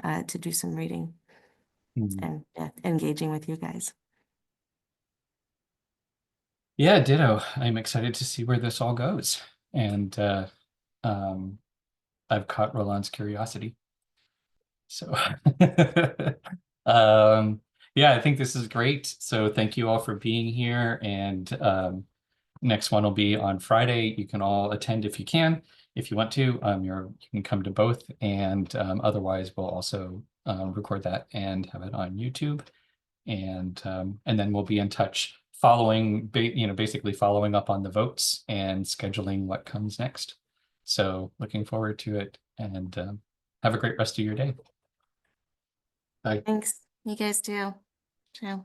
to do some reading and engaging with you guys. Yeah, ditto. I'm excited to see where this all goes. And I've caught Roland's curiosity. So yeah, I think this is great. So thank you all for being here. And next one will be on Friday. You can all attend if you can. If you want to, you can come to both. And otherwise, we'll also record that and have it on YouTube. And then we'll be in touch following, basically following up on the votes and scheduling what comes next. So looking forward to it, and have a great rest of your day. Bye. Thanks. You guys too. Ciao.